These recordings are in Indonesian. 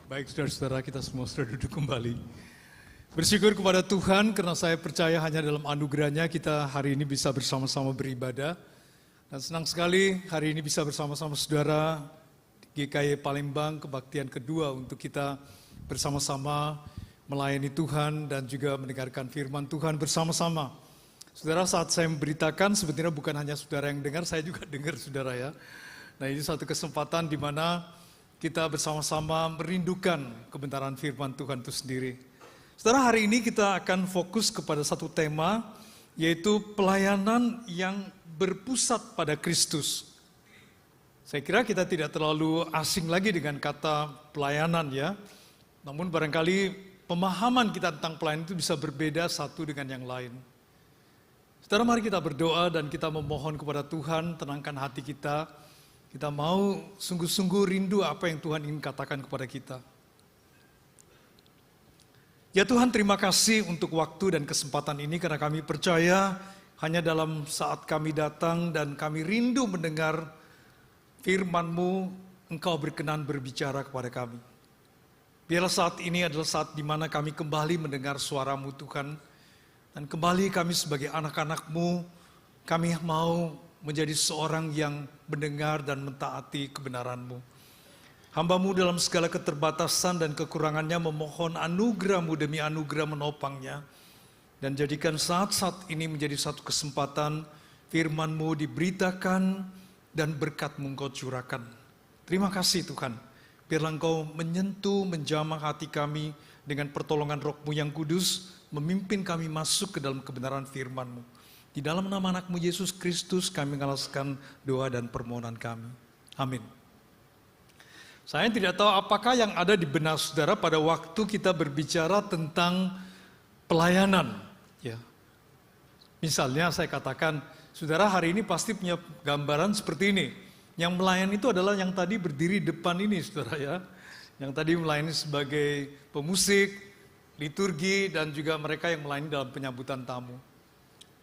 Baik saudara-saudara, kita semua sudah duduk kembali. Bersyukur kepada Tuhan karena saya percaya hanya dalam anugerahnya kita hari ini bisa bersama-sama beribadah. Dan senang sekali hari ini bisa bersama-sama saudara di GKI Palembang kebaktian kedua untuk kita bersama-sama melayani Tuhan dan juga mendengarkan firman Tuhan bersama-sama. Saudara, saat saya memberitakan sebetulnya bukan hanya saudara yang dengar, saya juga dengar saudara ya. Nah, ini satu kesempatan di mana kita bersama-sama merindukan kebenaran firman Tuhan itu sendiri. Saudara, hari ini kita akan fokus kepada satu tema, yaitu pelayanan yang berpusat pada Kristus. Saya kira kita tidak terlalu asing lagi dengan kata pelayanan ya. Namun barangkali pemahaman kita tentang pelayanan itu bisa berbeda satu dengan yang lain. Saudara, mari kita berdoa dan kita memohon kepada Tuhan, tenangkan hati kita. Kita mau sungguh-sungguh rindu apa yang Tuhan ingin katakan kepada kita. Ya Tuhan, terima kasih untuk waktu dan kesempatan ini karena kami percaya hanya dalam saat kami datang dan kami rindu mendengar firman-Mu, Engkau berkenan berbicara kepada kami. Biarlah saat ini adalah saat di mana kami kembali mendengar suara-Mu Tuhan. Dan kembali kami sebagai anak-anak-Mu, kami mau menjadi seorang yang mendengar dan mentaati kebenaran-Mu. Hamba-Mu dalam segala keterbatasan dan kekurangannya memohon anugerah-Mu demi anugerah menopangnya. Dan jadikan saat-saat ini menjadi satu kesempatan firman-Mu diberitakan dan berkat-Mu Engkau curahkan. Terima kasih Tuhan. Biarlah Engkau menyentuh, menjamah hati kami dengan pertolongan Roh-Mu yang kudus, memimpin kami masuk ke dalam kebenaran firman-Mu. Di dalam nama anak-Mu Yesus Kristus kami mengalaskan doa dan permohonan kami. Amin. Saya tidak tahu apakah yang ada di benak saudara pada waktu kita berbicara tentang pelayanan. Ya. Misalnya saya katakan, saudara hari ini pasti punya gambaran seperti ini. Yang melayani itu adalah yang tadi berdiri depan ini saudara ya. Yang tadi melayani sebagai pemusik, liturgi, dan juga mereka yang melayani dalam penyambutan tamu.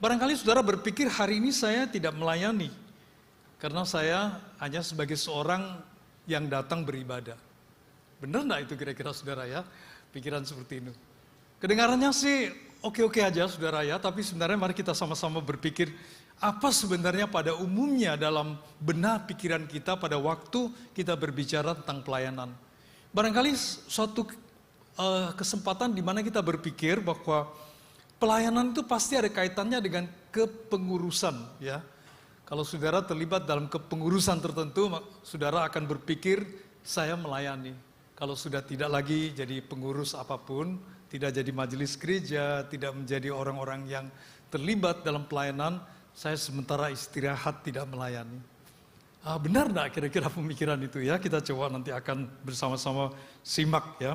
Barangkali saudara berpikir hari ini saya tidak melayani, karena saya hanya sebagai seorang yang datang beribadah. Benar enggak itu kira-kira saudara ya, pikiran seperti itu? Kedengarannya sih oke-oke aja saudara ya, tapi sebenarnya mari kita sama-sama berpikir, apa sebenarnya pada umumnya dalam benak pikiran kita pada waktu kita berbicara tentang pelayanan. Barangkali suatu kesempatan di mana kita berpikir bahwa pelayanan itu pasti ada kaitannya dengan kepengurusan ya. Kalau saudara terlibat dalam kepengurusan tertentu, saudara akan berpikir saya melayani. Kalau sudah tidak lagi jadi pengurus apapun, tidak jadi majelis gereja, tidak menjadi orang-orang yang terlibat dalam pelayanan, saya sementara istirahat tidak melayani. Benar enggak kira-kira pemikiran itu ya? Kita coba nanti akan bersama-sama simak ya.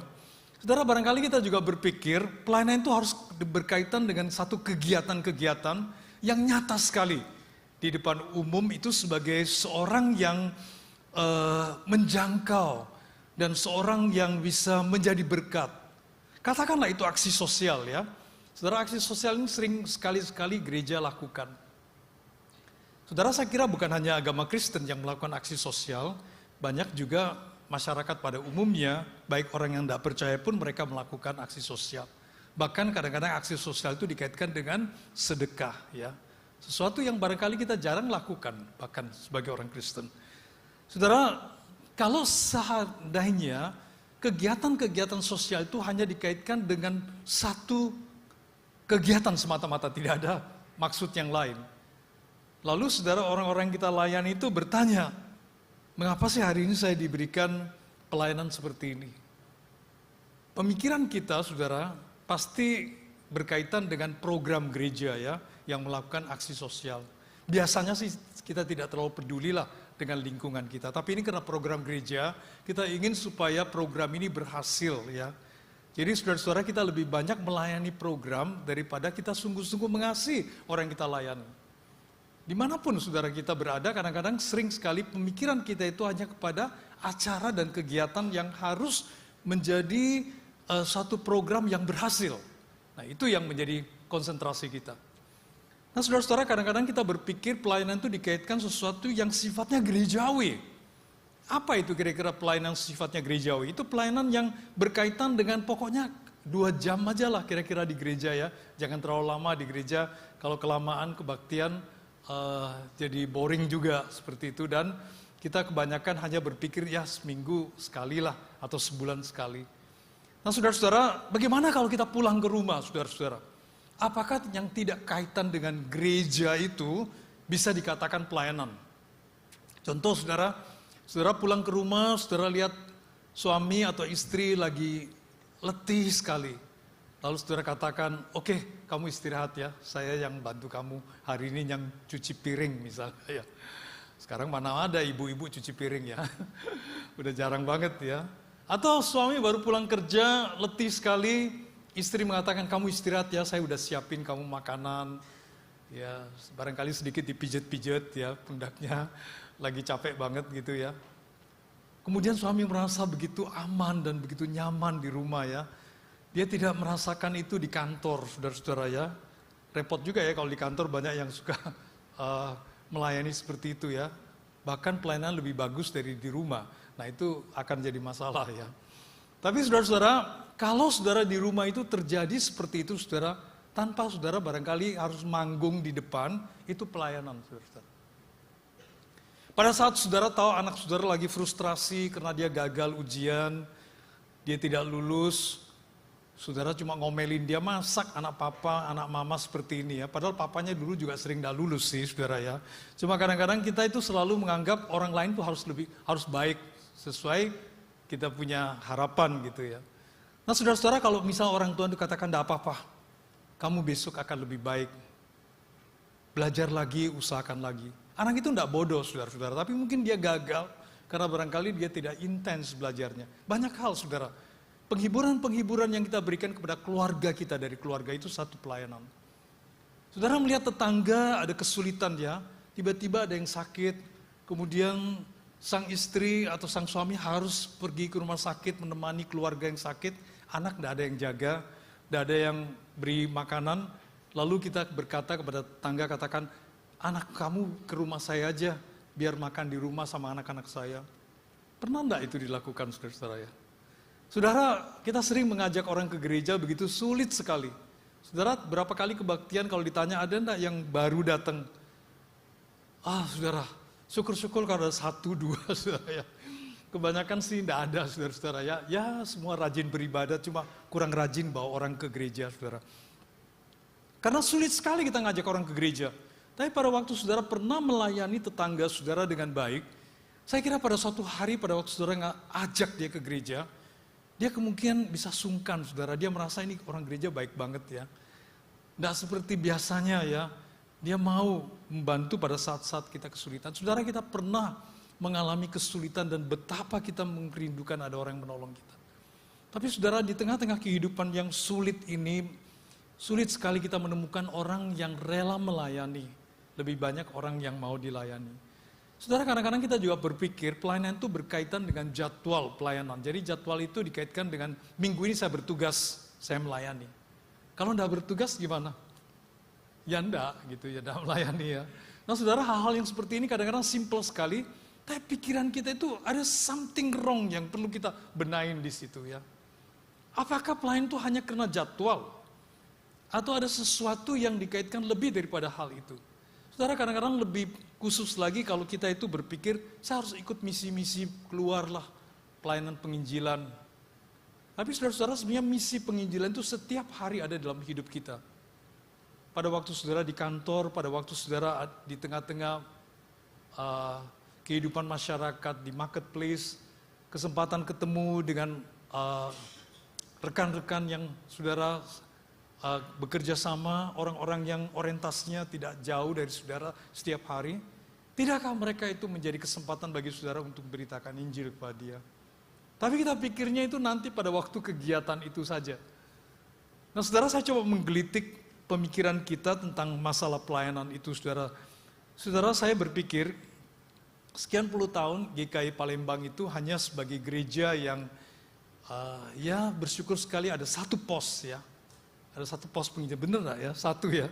Saudara, barangkali kita juga berpikir pelayanan itu harus berkaitan dengan satu kegiatan-kegiatan yang nyata sekali di depan umum itu sebagai seorang yang menjangkau dan seorang yang bisa menjadi berkat. Katakanlah itu aksi sosial ya. Saudara, aksi sosial ini sering sekali-sekali gereja lakukan. Saudara, saya kira bukan hanya agama Kristen yang melakukan aksi sosial, banyak juga masyarakat pada umumnya, baik orang yang tidak percaya pun mereka melakukan aksi sosial. Bahkan kadang-kadang aksi sosial itu dikaitkan dengan sedekah ya. Sesuatu yang barangkali kita jarang lakukan, bahkan sebagai orang Kristen. Saudara, kalau seandainya kegiatan-kegiatan sosial itu hanya dikaitkan dengan satu kegiatan semata-mata, tidak ada maksud yang lain. Lalu saudara, orang-orang yang kita layani itu bertanya, mengapa sih hari ini saya diberikan pelayanan seperti ini? Pemikiran kita, saudara, pasti berkaitan dengan program gereja ya, yang melakukan aksi sosial. Biasanya sih kita tidak terlalu pedulilah dengan lingkungan kita. Tapi ini karena program gereja, kita ingin supaya program ini berhasil ya. Jadi saudara-saudara, kita lebih banyak melayani program daripada kita sungguh-sungguh mengasihi orang yang kita layani. Dimanapun saudara kita berada, kadang-kadang sering sekali pemikiran kita itu hanya kepada acara dan kegiatan yang harus menjadi satu program yang berhasil. Nah, itu yang menjadi konsentrasi kita. Nah, saudara-saudara, kadang-kadang kita berpikir pelayanan itu dikaitkan sesuatu yang sifatnya gerejawi. Apa itu kira-kira pelayanan sifatnya gerejawi? Itu pelayanan yang berkaitan dengan pokoknya 2 jam aja lah kira-kira di gereja ya. Jangan terlalu lama di gereja, kalau kelamaan kebaktian jadi boring juga seperti itu. Dan kita kebanyakan hanya berpikir ya seminggu sekali lah atau sebulan sekali. Nah saudara-saudara, bagaimana kalau kita pulang ke rumah saudara-saudara? Apakah yang tidak kaitan dengan gereja itu bisa dikatakan pelayanan? Contoh saudara pulang ke rumah, saudara lihat suami atau istri lagi letih sekali. Lalu saudara katakan, oke, kamu istirahat ya, saya yang bantu kamu hari ini yang cuci piring misalnya ya. Sekarang mana ada ibu-ibu cuci piring ya, udah jarang banget ya. Atau suami baru pulang kerja, letih sekali, istri mengatakan, kamu istirahat ya, saya udah siapin kamu makanan. Ya, barangkali sedikit dipijet-pijet ya pundaknya, lagi capek banget gitu ya. Kemudian suami merasa begitu aman dan begitu nyaman di rumah ya. Dia tidak merasakan itu di kantor, saudara-saudara ya. Repot juga ya kalau di kantor banyak yang suka melayani seperti itu ya. Bahkan pelayanan lebih bagus dari di rumah. Nah itu akan jadi masalah ya. Tapi saudara-saudara, kalau saudara di rumah itu terjadi seperti itu saudara, tanpa saudara barangkali harus manggung di depan, itu pelayanan saudara-saudara. Pada saat saudara tahu anak saudara lagi frustrasi karena dia gagal ujian, dia tidak lulus, saudara cuma ngomelin dia, masak anak papa, anak mama seperti ini ya. Padahal papanya dulu juga sering tidak lulus sih saudara ya. Cuma kadang-kadang kita itu selalu menganggap orang lain itu harus baik, sesuai kita punya harapan gitu ya. Nah saudara-saudara, kalau misal orang tua itu katakan tidak apa-apa, kamu besok akan lebih baik, belajar lagi, usahakan lagi. Anak itu tidak bodoh saudara-saudara, tapi mungkin dia gagal karena barangkali dia tidak intens belajarnya. Banyak hal saudara, penghiburan-penghiburan yang kita berikan kepada keluarga kita dari keluarga itu satu pelayanan. Saudara melihat tetangga ada kesulitan ya, tiba-tiba ada yang sakit, kemudian sang istri atau sang suami harus pergi ke rumah sakit menemani keluarga yang sakit, anak tidak ada yang jaga, tidak ada yang beri makanan, lalu kita berkata kepada tetangga, katakan, anak kamu ke rumah saya aja, biar makan di rumah sama anak-anak saya. Pernah enggak itu dilakukan saudara-saudara ya? Saudara, kita sering mengajak orang ke gereja begitu sulit sekali. Saudara, berapa kali kebaktian kalau ditanya ada enggak yang baru datang? Saudara, syukur-syukur kalau ada 1, 2 saudara ya. Kebanyakan sih enggak ada saudara-saudara ya. Ya semua rajin beribadah, cuma kurang rajin bawa orang ke gereja saudara. Karena sulit sekali kita ngajak orang ke gereja. Tapi pada waktu saudara pernah melayani tetangga saudara dengan baik, saya kira pada suatu hari pada waktu saudara ajak dia ke gereja, dia kemungkinan bisa sungkan saudara, dia merasa ini orang gereja baik banget ya. Tidak seperti biasanya ya, dia mau membantu pada saat-saat kita kesulitan. Saudara, kita pernah mengalami kesulitan dan betapa kita merindukan ada orang yang menolong kita. Tapi saudara, di tengah-tengah kehidupan yang sulit ini, sulit sekali kita menemukan orang yang rela melayani. Lebih banyak orang yang mau dilayani. Saudara, kadang-kadang kita juga berpikir pelayanan itu berkaitan dengan jadwal pelayanan. Jadi jadwal itu dikaitkan dengan minggu ini saya bertugas, saya melayani. Kalau enggak bertugas gimana? Ya enggak gitu ya, enggak melayani ya. Nah saudara, hal-hal yang seperti ini kadang-kadang simple sekali, tapi pikiran kita itu ada something wrong yang perlu kita benahin di situ ya. Apakah pelayanan itu hanya karena jadwal? Atau ada sesuatu yang dikaitkan lebih daripada hal itu? Saudara, kadang-kadang lebih khusus lagi kalau kita itu berpikir, saya harus ikut misi-misi, keluarlah pelayanan penginjilan. Tapi saudara-saudara, sebenarnya misi penginjilan itu setiap hari ada dalam hidup kita. Pada waktu saudara di kantor, pada waktu saudara di tengah-tengah kehidupan masyarakat, di marketplace, kesempatan ketemu dengan rekan-rekan yang saudara bekerja sama, orang-orang yang orientasinya tidak jauh dari saudara setiap hari, tidakkah mereka itu menjadi kesempatan bagi saudara untuk beritakan Injil kepada dia? Tapi kita pikirnya itu nanti pada waktu kegiatan itu saja. Nah saudara, saya coba menggelitik pemikiran kita tentang masalah pelayanan itu saudara. Saudara, saya berpikir sekian puluh tahun GKI Palembang itu hanya sebagai gereja yang ya bersyukur sekali ada satu pos ya. Ada satu pos penginjilan, bener gak ya? Satu ya.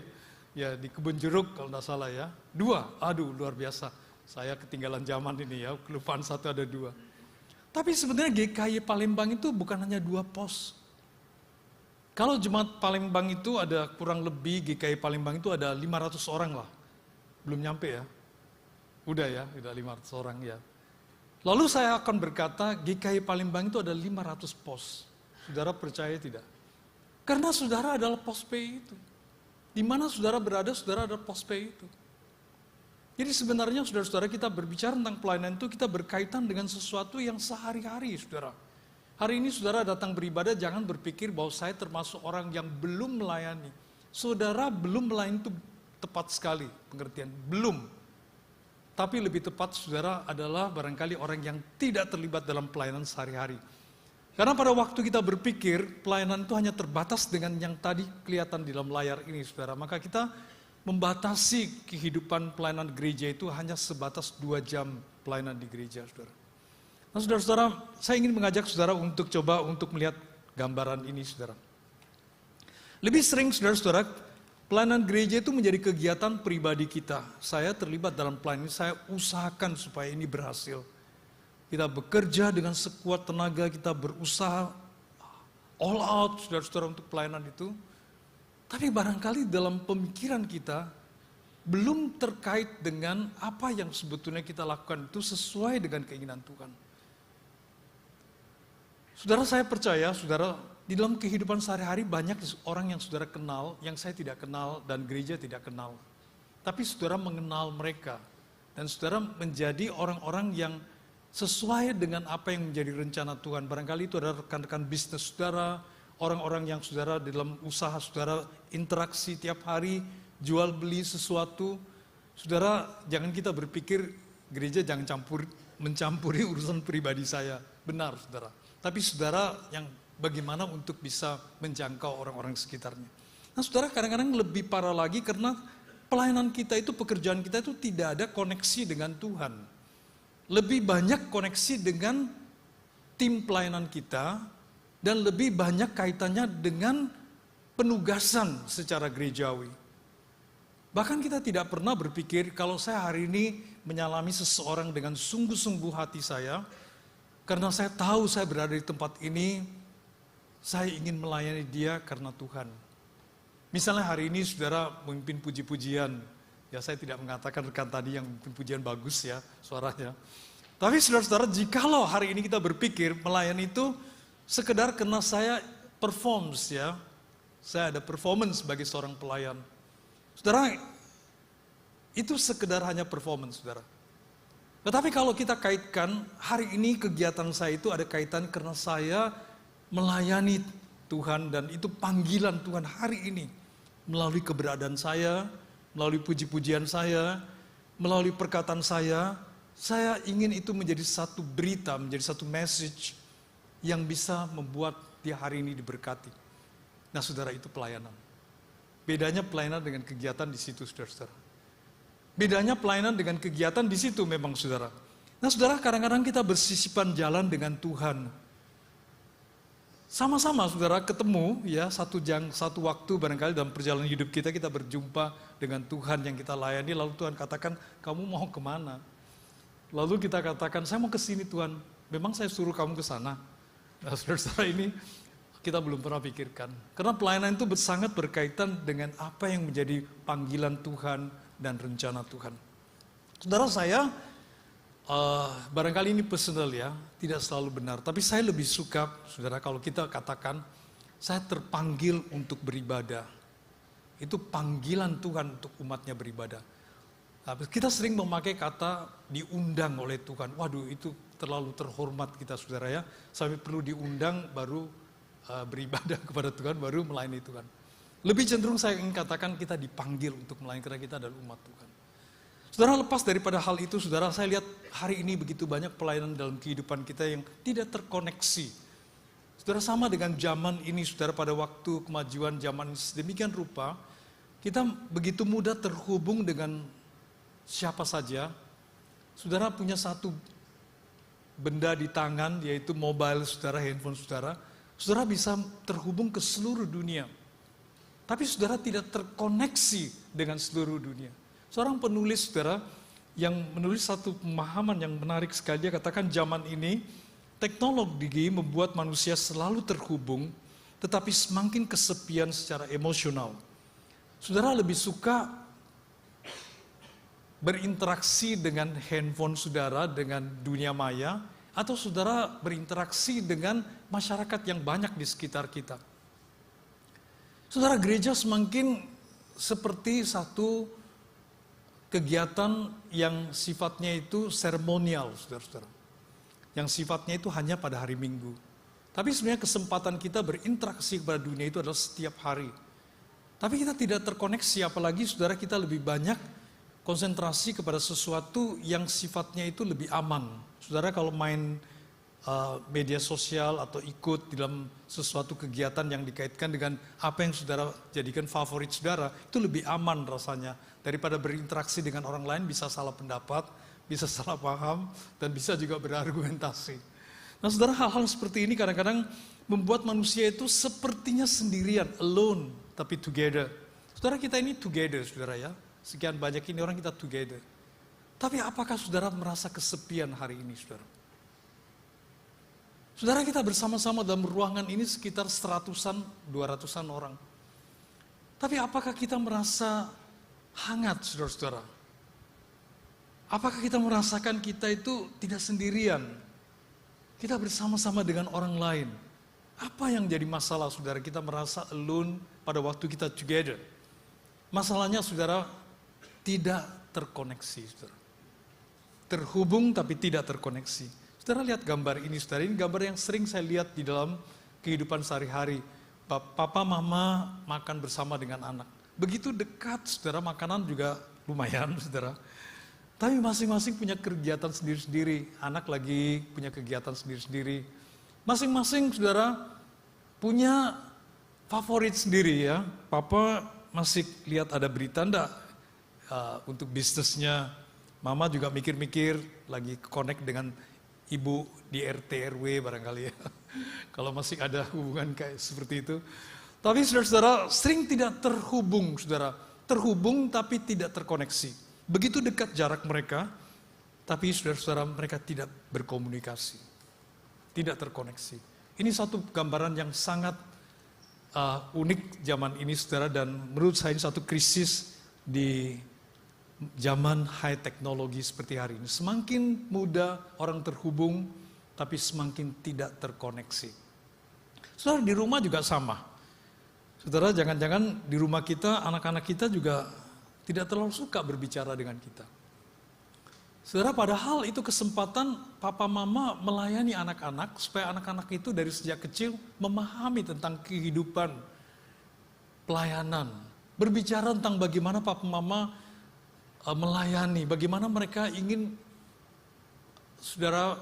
Ya di Kebun Jeruk kalau tidak salah ya. 2, aduh luar biasa. Saya ketinggalan zaman ini ya, kelupaan satu ada dua. Tapi sebenarnya GKI Palembang itu bukan hanya 2 pos. Kalau jemaat Palembang itu ada kurang lebih, GKI Palembang itu ada 500 orang lah. Belum nyampe ya. Udah 500 orang ya. Lalu saya akan berkata, GKI Palembang itu ada 500 pos. Saudara percaya tidak? Karena saudara adalah pos P itu. Di mana saudara berada, saudara ada pos P itu. Jadi sebenarnya saudara-saudara kita berbicara tentang pelayanan itu kita berkaitan dengan sesuatu yang sehari-hari saudara. Hari ini saudara datang beribadah jangan berpikir bahwa saya termasuk orang yang belum melayani. Saudara belum melayani itu tepat sekali pengertian, belum. Tapi lebih tepat saudara adalah barangkali orang yang tidak terlibat dalam pelayanan sehari-hari. Karena pada waktu kita berpikir pelayanan itu hanya terbatas dengan yang tadi kelihatan di dalam layar ini saudara. Maka kita membatasi kehidupan pelayanan gereja itu hanya sebatas 2 jam pelayanan di gereja, saudara. Nah, saudara-saudara, saya ingin mengajak saudara untuk coba untuk melihat gambaran ini, saudara. Lebih sering, saudara-saudara, pelayanan gereja itu menjadi kegiatan pribadi kita. Saya terlibat dalam pelayanan ini, saya usahakan supaya ini berhasil. Kita bekerja dengan sekuat tenaga, kita berusaha all out, saudara-saudara, untuk pelayanan itu. Tapi barangkali dalam pemikiran kita belum terkait dengan apa yang sebetulnya kita lakukan itu sesuai dengan keinginan Tuhan. Saudara, saya percaya, saudara, di dalam kehidupan sehari-hari banyak orang yang saudara kenal, yang saya tidak kenal dan gereja tidak kenal. Tapi saudara mengenal mereka dan saudara menjadi orang-orang yang sesuai dengan apa yang menjadi rencana Tuhan. Barangkali itu adalah rekan-rekan bisnis saudara, orang-orang yang saudara dalam usaha saudara interaksi tiap hari, jual beli sesuatu. Saudara, jangan kita berpikir gereja jangan mencampuri urusan pribadi saya. Benar, saudara. Tapi saudara yang bagaimana untuk bisa menjangkau orang-orang sekitarnya. Nah, saudara, kadang-kadang lebih parah lagi karena pelayanan kita itu, pekerjaan kita itu tidak ada koneksi dengan Tuhan. Lebih banyak koneksi dengan tim pelayanan kita, dan lebih banyak kaitannya dengan penugasan secara gerejawi. Bahkan kita tidak pernah berpikir kalau saya hari ini menyalami seseorang dengan sungguh-sungguh hati saya, karena saya tahu saya berada di tempat ini, saya ingin melayani dia karena Tuhan. Misalnya hari ini saudara memimpin puji-pujian, ya saya tidak mengatakan rekan tadi yang memimpin pujian bagus ya suaranya. Tapi saudara-saudara, jikalau hari ini kita berpikir melayani itu sekedar karena saya performs ya, saya ada performance sebagai seorang pelayan. Saudara, itu sekedar hanya performance, saudara. Tetapi kalau kita kaitkan, hari ini kegiatan saya itu ada kaitan karena saya melayani Tuhan dan itu panggilan Tuhan hari ini. Melalui keberadaan saya, melalui puji-pujian saya, melalui perkataan saya ingin itu menjadi satu berita, menjadi satu message yang bisa membuat dia hari ini diberkati. Nah, saudara, itu pelayanan. Bedanya pelayanan dengan kegiatan di situ, saudara-saudara. Bedanya pelayanan dengan kegiatan di situ memang, saudara. Nah, saudara, kadang-kadang kita bersisipan jalan dengan Tuhan. Sama-sama, saudara, ketemu ya satu waktu barangkali dalam perjalanan hidup kita berjumpa dengan Tuhan yang kita layani. Lalu Tuhan katakan, kamu mau kemana? Lalu kita katakan, saya mau ke sini Tuhan. Memang saya suruh kamu ke sana. Nah, saudara-saudara, ini kita belum pernah pikirkan. Karena pelayanan itu sangat berkaitan dengan apa yang menjadi panggilan Tuhan dan rencana Tuhan. Saudara, saya barangkali ini personal ya, tidak selalu benar. Tapi saya lebih suka, saudara, kalau kita katakan, saya terpanggil untuk beribadah. Itu panggilan Tuhan untuk umatnya beribadah. Kita sering memakai kata diundang oleh Tuhan. Waduh, itu terlalu terhormat kita, saudara ya. Sampai perlu diundang baru beribadah kepada Tuhan, baru melayani Tuhan. Lebih cenderung saya ingin katakan kita dipanggil untuk melayani karena kita adalah umat Tuhan. Saudara, lepas daripada hal itu, saudara, saya lihat hari ini begitu banyak pelayanan dalam kehidupan kita yang tidak terkoneksi. Saudara, sama dengan zaman ini, saudara, pada waktu kemajuan zaman sedemikian rupa, kita begitu mudah terhubung dengan siapa saja. Saudara punya satu benda di tangan, yaitu mobile saudara, handphone saudara. Saudara bisa terhubung ke seluruh dunia. Tapi saudara tidak terkoneksi dengan seluruh dunia. Seorang penulis, saudara, yang menulis satu pemahaman yang menarik sekali. Dia katakan zaman ini teknologi membuat manusia selalu terhubung, tetapi semakin kesepian secara emosional. Saudara lebih suka berinteraksi dengan handphone saudara, dengan dunia maya, atau saudara berinteraksi dengan masyarakat yang banyak di sekitar kita? Saudara, gereja semakin seperti satu kegiatan yang sifatnya itu seremonial, saudara-saudara. Yang sifatnya itu hanya pada hari Minggu. Tapi sebenarnya kesempatan kita berinteraksi kepada dunia itu adalah setiap hari. Tapi kita tidak terkoneksi, apalagi saudara kita lebih banyak konsentrasi kepada sesuatu yang sifatnya itu lebih aman. Saudara kalau main media sosial atau ikut di dalam sesuatu kegiatan yang dikaitkan dengan apa yang saudara jadikan favorit saudara, itu lebih aman rasanya daripada berinteraksi dengan orang lain, bisa salah pendapat, bisa salah paham, dan bisa juga berargumentasi. Nah saudara, hal-hal seperti ini kadang-kadang membuat manusia itu sepertinya sendirian, alone, tapi together. Saudara, kita ini together, saudara ya. Sekian banyak ini orang kita together. Tapi apakah saudara merasa kesepian hari ini, saudara? Saudara, kita bersama-sama dalam ruangan ini sekitar 100-an, 200-an orang. Tapi apakah kita merasa hangat, saudara-saudara? Apakah kita merasakan kita itu tidak sendirian? Kita bersama-sama dengan orang lain. Apa yang jadi masalah, saudara? Kita merasa alone pada waktu kita together. Masalahnya, saudara, tidak terkoneksi, saudara. Terhubung tapi tidak terkoneksi. Saudara lihat gambar ini, saudara. Ini gambar yang sering saya lihat di dalam kehidupan sehari-hari. Papa, mama makan bersama dengan anak. Begitu dekat, saudara, makanan juga lumayan, saudara. Tapi masing-masing punya kegiatan sendiri-sendiri. Anak lagi punya kegiatan sendiri-sendiri. Masing-masing, saudara, punya favorit sendiri ya. Papa masih lihat ada berita enggak untuk bisnisnya. Mama juga mikir-mikir, lagi connect dengan ibu di RT RW barangkali ya. Kalau masih ada hubungan kayak seperti itu. Tapi saudara-saudara sering tidak terhubung, saudara. Terhubung tapi tidak terkoneksi. Begitu dekat jarak mereka, tapi saudara-saudara mereka tidak berkomunikasi. Tidak terkoneksi. Ini satu gambaran yang sangat unik zaman ini, saudara. Dan menurut saya ini satu krisis di zaman high teknologi seperti hari ini. Semakin mudah orang terhubung, tapi semakin tidak terkoneksi. Saudara, di rumah juga sama. Saudara, jangan-jangan di rumah kita, anak-anak kita juga tidak terlalu suka berbicara dengan kita. Saudara, padahal itu kesempatan papa mama melayani anak-anak, supaya anak-anak itu dari sejak kecil memahami tentang kehidupan pelayanan. Berbicara tentang bagaimana papa mama melayani, bagaimana mereka ingin, saudara,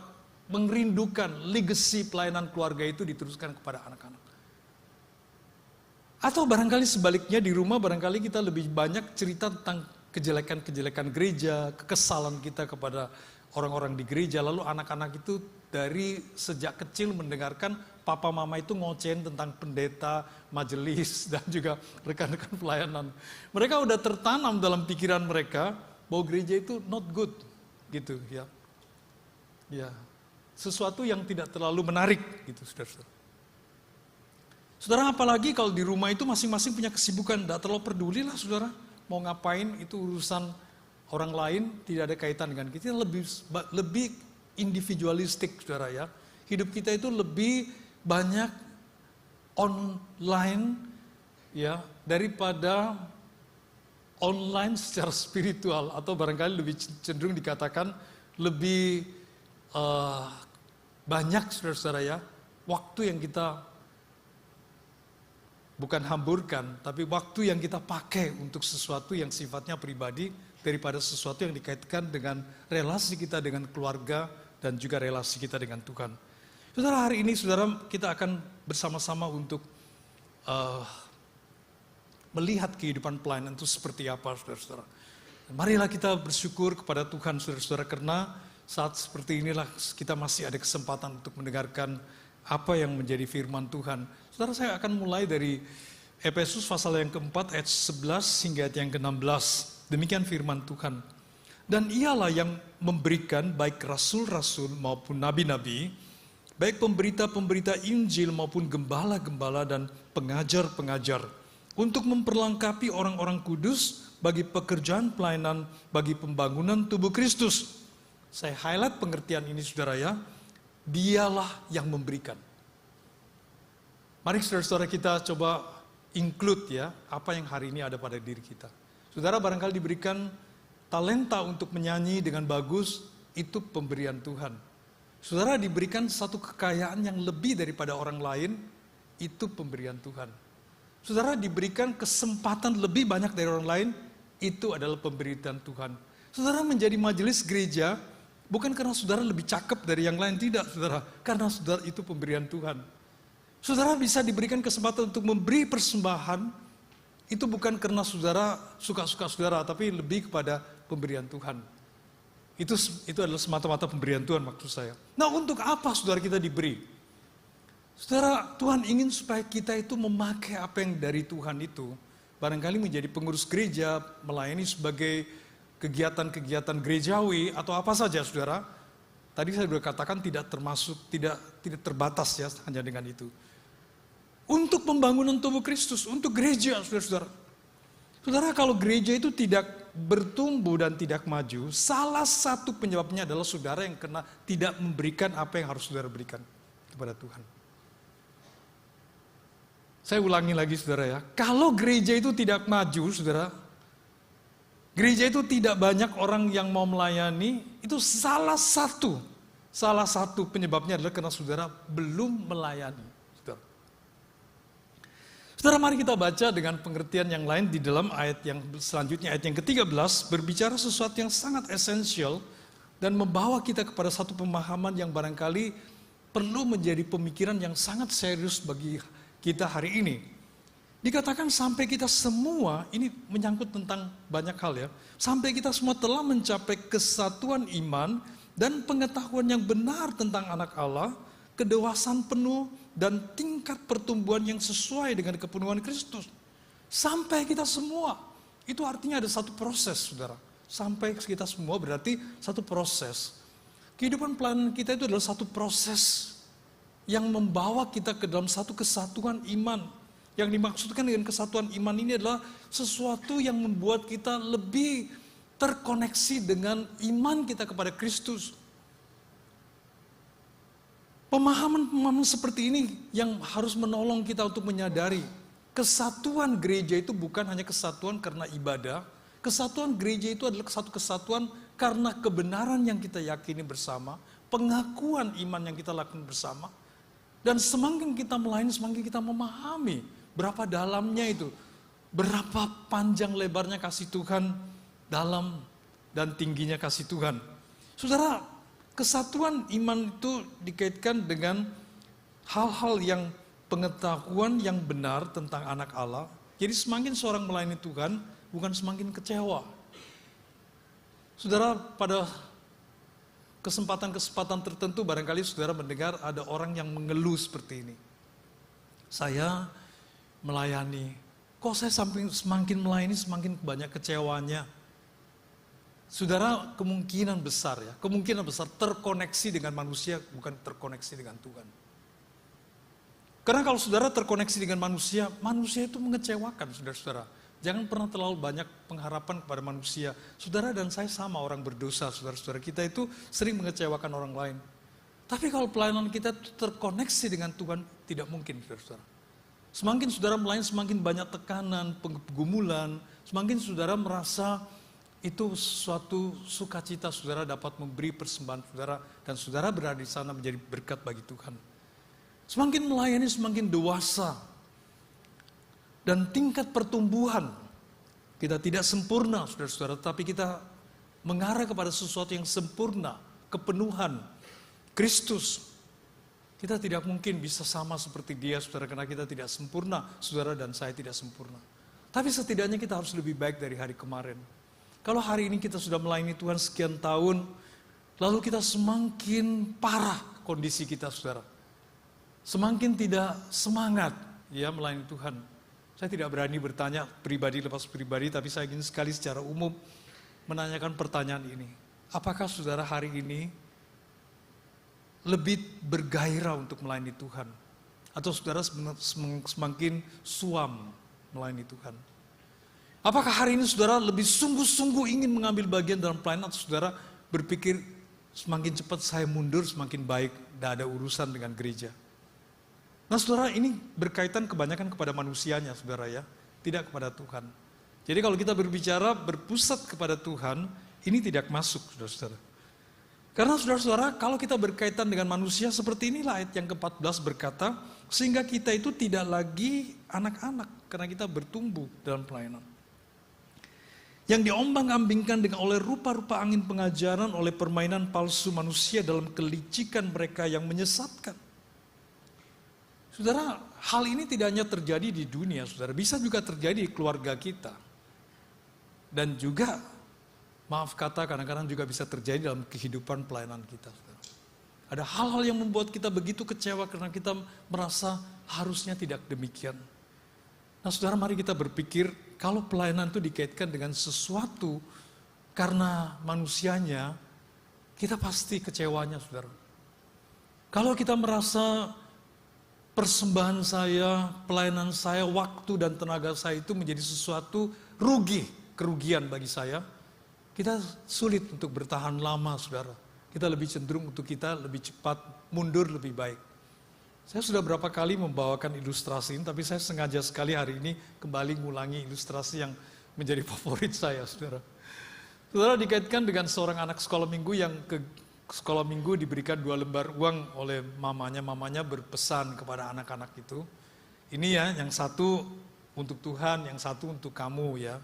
merindukan legacy pelayanan keluarga itu diteruskan kepada anak-anak. Atau barangkali sebaliknya, di rumah barangkali kita lebih banyak cerita tentang kejelekan-kejelekan gereja, kekesalan kita kepada orang-orang di gereja, lalu anak-anak itu dari sejak kecil mendengarkan papa mama itu ngocehin tentang pendeta, majelis, dan juga rekan-rekan pelayanan. Mereka udah tertanam dalam pikiran mereka bahwa gereja itu not good, gitu ya. Ya, sesuatu yang tidak terlalu menarik, gitu, saudara-saudara. Saudara, apalagi kalau di rumah itu masing-masing punya kesibukan, tidak terlalu peduli lah, saudara. Mau ngapain, itu urusan orang lain, tidak ada kaitan dengan kita. Lebih individualistik, saudara ya. Hidup kita itu lebih banyak online ya daripada online secara spiritual, atau barangkali lebih cenderung dikatakan lebih banyak, saudara-saudara ya, waktu yang kita bukan hamburkan, tapi waktu yang kita pakai untuk sesuatu yang sifatnya pribadi daripada sesuatu yang dikaitkan dengan relasi kita dengan keluarga dan juga relasi kita dengan Tuhan. Saudara, hari ini saudara kita akan bersama-sama untuk melihat kehidupan pelayanan itu seperti apa, saudara-saudara. Marilah kita bersyukur kepada Tuhan, saudara-saudara, karena saat seperti inilah kita masih ada kesempatan untuk mendengarkan apa yang menjadi firman Tuhan. Saudara, saya akan mulai dari Efesus pasal yang keempat ayat 11 hingga ayat yang ke-16. Demikian firman Tuhan. Dan ialah yang memberikan baik rasul-rasul maupun nabi-nabi, baik pemberita-pemberita Injil maupun gembala-gembala dan pengajar-pengajar, untuk memperlengkapi orang-orang kudus bagi pekerjaan pelayanan, bagi pembangunan tubuh Kristus. Saya highlight pengertian ini saudara ya, dialah yang memberikan. Mari saudara-saudara kita coba include ya, apa yang hari ini ada pada diri kita. Saudara barangkali diberikan talenta untuk menyanyi dengan bagus, itu pemberian Tuhan. Saudara diberikan satu kekayaan yang lebih daripada orang lain, itu pemberian Tuhan. Saudara diberikan kesempatan lebih banyak dari orang lain, itu adalah pemberian Tuhan. Saudara menjadi majelis gereja, bukan karena saudara lebih cakep dari yang lain, tidak saudara. Karena saudara itu pemberian Tuhan. Saudara bisa diberikan kesempatan untuk memberi persembahan, itu bukan karena saudara suka-suka saudara, tapi lebih kepada pemberian Tuhan. Itu adalah semata-mata pemberian Tuhan maksud saya. Nah untuk apa saudara kita diberi? Saudara, Tuhan ingin supaya kita itu memakai apa yang dari Tuhan itu. Barangkali menjadi pengurus gereja, melayani sebagai kegiatan-kegiatan gerejawi atau apa saja saudara. Tadi saya sudah katakan tidak terbatas ya hanya dengan itu. Untuk pembangunan tubuh Kristus, untuk gereja saudara-saudara. Saudara kalau gereja itu tidak bertumbuh dan tidak maju, salah satu penyebabnya adalah saudara yang tidak memberikan apa yang harus saudara berikan kepada Tuhan. Saya ulangi lagi saudara ya, kalau gereja itu tidak maju saudara, gereja itu tidak banyak orang yang mau melayani, itu salah satu penyebabnya adalah karena saudara belum melayani. Saudara mari kita baca dengan pengertian yang lain di dalam ayat yang selanjutnya, ayat yang ke-13, berbicara sesuatu yang sangat esensial dan membawa kita kepada satu pemahaman yang barangkali perlu menjadi pemikiran yang sangat serius bagi kita hari ini. Dikatakan sampai kita semua, ini menyangkut tentang banyak hal ya, sampai kita semua telah mencapai kesatuan iman dan pengetahuan yang benar tentang anak Allah, kedewasaan penuh dan tingkat pertumbuhan yang sesuai dengan kepenuhan Kristus. Sampai kita semua, itu artinya ada satu proses saudara. Sampai kita semua berarti satu proses. Kehidupan pelayanan kita itu adalah satu proses yang membawa kita ke dalam satu kesatuan iman. Yang dimaksudkan dengan kesatuan iman ini adalah sesuatu yang membuat kita lebih terkoneksi dengan iman kita kepada Kristus. Pemahaman-pemahaman seperti ini yang harus menolong kita untuk menyadari kesatuan gereja itu bukan hanya kesatuan karena ibadah. Kesatuan gereja itu adalah satu kesatuan karena kebenaran yang kita yakini bersama, pengakuan iman yang kita lakukan bersama. Dan semakin kita melayani, semakin kita memahami berapa dalamnya itu, berapa panjang lebarnya kasih Tuhan, dalam dan tingginya kasih Tuhan. Saudara, kesatuan iman itu dikaitkan dengan hal-hal yang pengetahuan yang benar tentang anak Allah. Jadi semakin seorang melayani Tuhan, bukan semakin kecewa. Saudara, pada kesempatan-kesempatan tertentu barangkali saudara mendengar ada orang yang mengeluh seperti ini. Saya melayani, kok saya semakin melayani semakin banyak kecewanya. Saudara, kemungkinan besar terkoneksi dengan manusia, bukan terkoneksi dengan Tuhan. Karena kalau saudara terkoneksi dengan manusia, manusia itu mengecewakan saudara-saudara. Jangan pernah terlalu banyak pengharapan kepada manusia. Saudara dan saya sama orang berdosa, saudara-saudara. Kita itu sering mengecewakan orang lain. Tapi kalau pelayanan kita terkoneksi dengan Tuhan, tidak mungkin saudara-saudara. Semakin saudara melayani, semakin banyak tekanan, pergumulan, semakin saudara merasa itu suatu sukacita saudara dapat memberi persembahan saudara, dan saudara berada di sana menjadi berkat bagi Tuhan. Semakin melayani semakin dewasa, dan tingkat pertumbuhan kita tidak sempurna saudara-saudara, tapi kita mengarah kepada sesuatu yang sempurna, kepenuhan Kristus. Kita tidak mungkin bisa sama seperti dia saudara, karena kita tidak sempurna, saudara dan saya tidak sempurna. Tapi setidaknya kita harus lebih baik dari hari kemarin. Kalau hari ini kita sudah melayani Tuhan sekian tahun, lalu kita semakin parah kondisi kita saudara. Semakin tidak semangat ya melayani Tuhan. Saya tidak berani bertanya pribadi lepas pribadi, tapi saya ingin sekali secara umum. menanyakan pertanyaan ini. Apakah saudara hari ini lebih bergairah untuk melayani Tuhan? Atau saudara semakin suam melayani Tuhan? Apakah hari ini saudara lebih sungguh-sungguh ingin mengambil bagian dalam pelayanan, atau saudara berpikir semakin cepat saya mundur semakin baik, tidak ada urusan dengan gereja? Nah saudara, ini berkaitan kebanyakan kepada manusianya saudara ya, tidak kepada Tuhan. Jadi kalau kita berbicara berpusat kepada Tuhan, ini tidak masuk saudara-saudara. Karena saudara-saudara, kalau kita berkaitan dengan manusia, seperti inilah ayat yang ke-14 berkata, sehingga kita itu tidak lagi anak-anak, karena kita bertumbuh dalam pelayanan. Yang diombang-ambingkan dengan oleh rupa-rupa angin pengajaran, oleh permainan palsu manusia dalam kelicikan mereka yang menyesatkan. Saudara, hal ini tidak hanya terjadi di dunia, saudara, bisa juga terjadi di keluarga kita. Dan juga, maaf kata, kadang-kadang juga bisa terjadi dalam kehidupan pelayanan kita, saudara. Ada hal-hal yang membuat kita begitu kecewa karena kita merasa harusnya tidak demikian. Nah saudara, mari kita berpikir kalau pelayanan itu dikaitkan dengan sesuatu karena manusianya, kita pasti kecewanya saudara. Kalau kita merasa persembahan saya, pelayanan saya, waktu dan tenaga saya itu menjadi sesuatu kerugian bagi saya, kita sulit untuk bertahan lama saudara. Kita lebih cenderung untuk kita lebih cepat mundur lebih baik. Saya sudah berapa kali membawakan ilustrasi ini, tapi saya sengaja sekali hari ini kembali mengulangi ilustrasi yang menjadi favorit saya, saudara. Saudara, dikaitkan dengan seorang anak sekolah minggu yang ke sekolah minggu diberikan 2 lembar uang oleh mamanya. Mamanya berpesan kepada anak-anak itu, ini ya, yang satu untuk Tuhan, yang satu untuk kamu ya.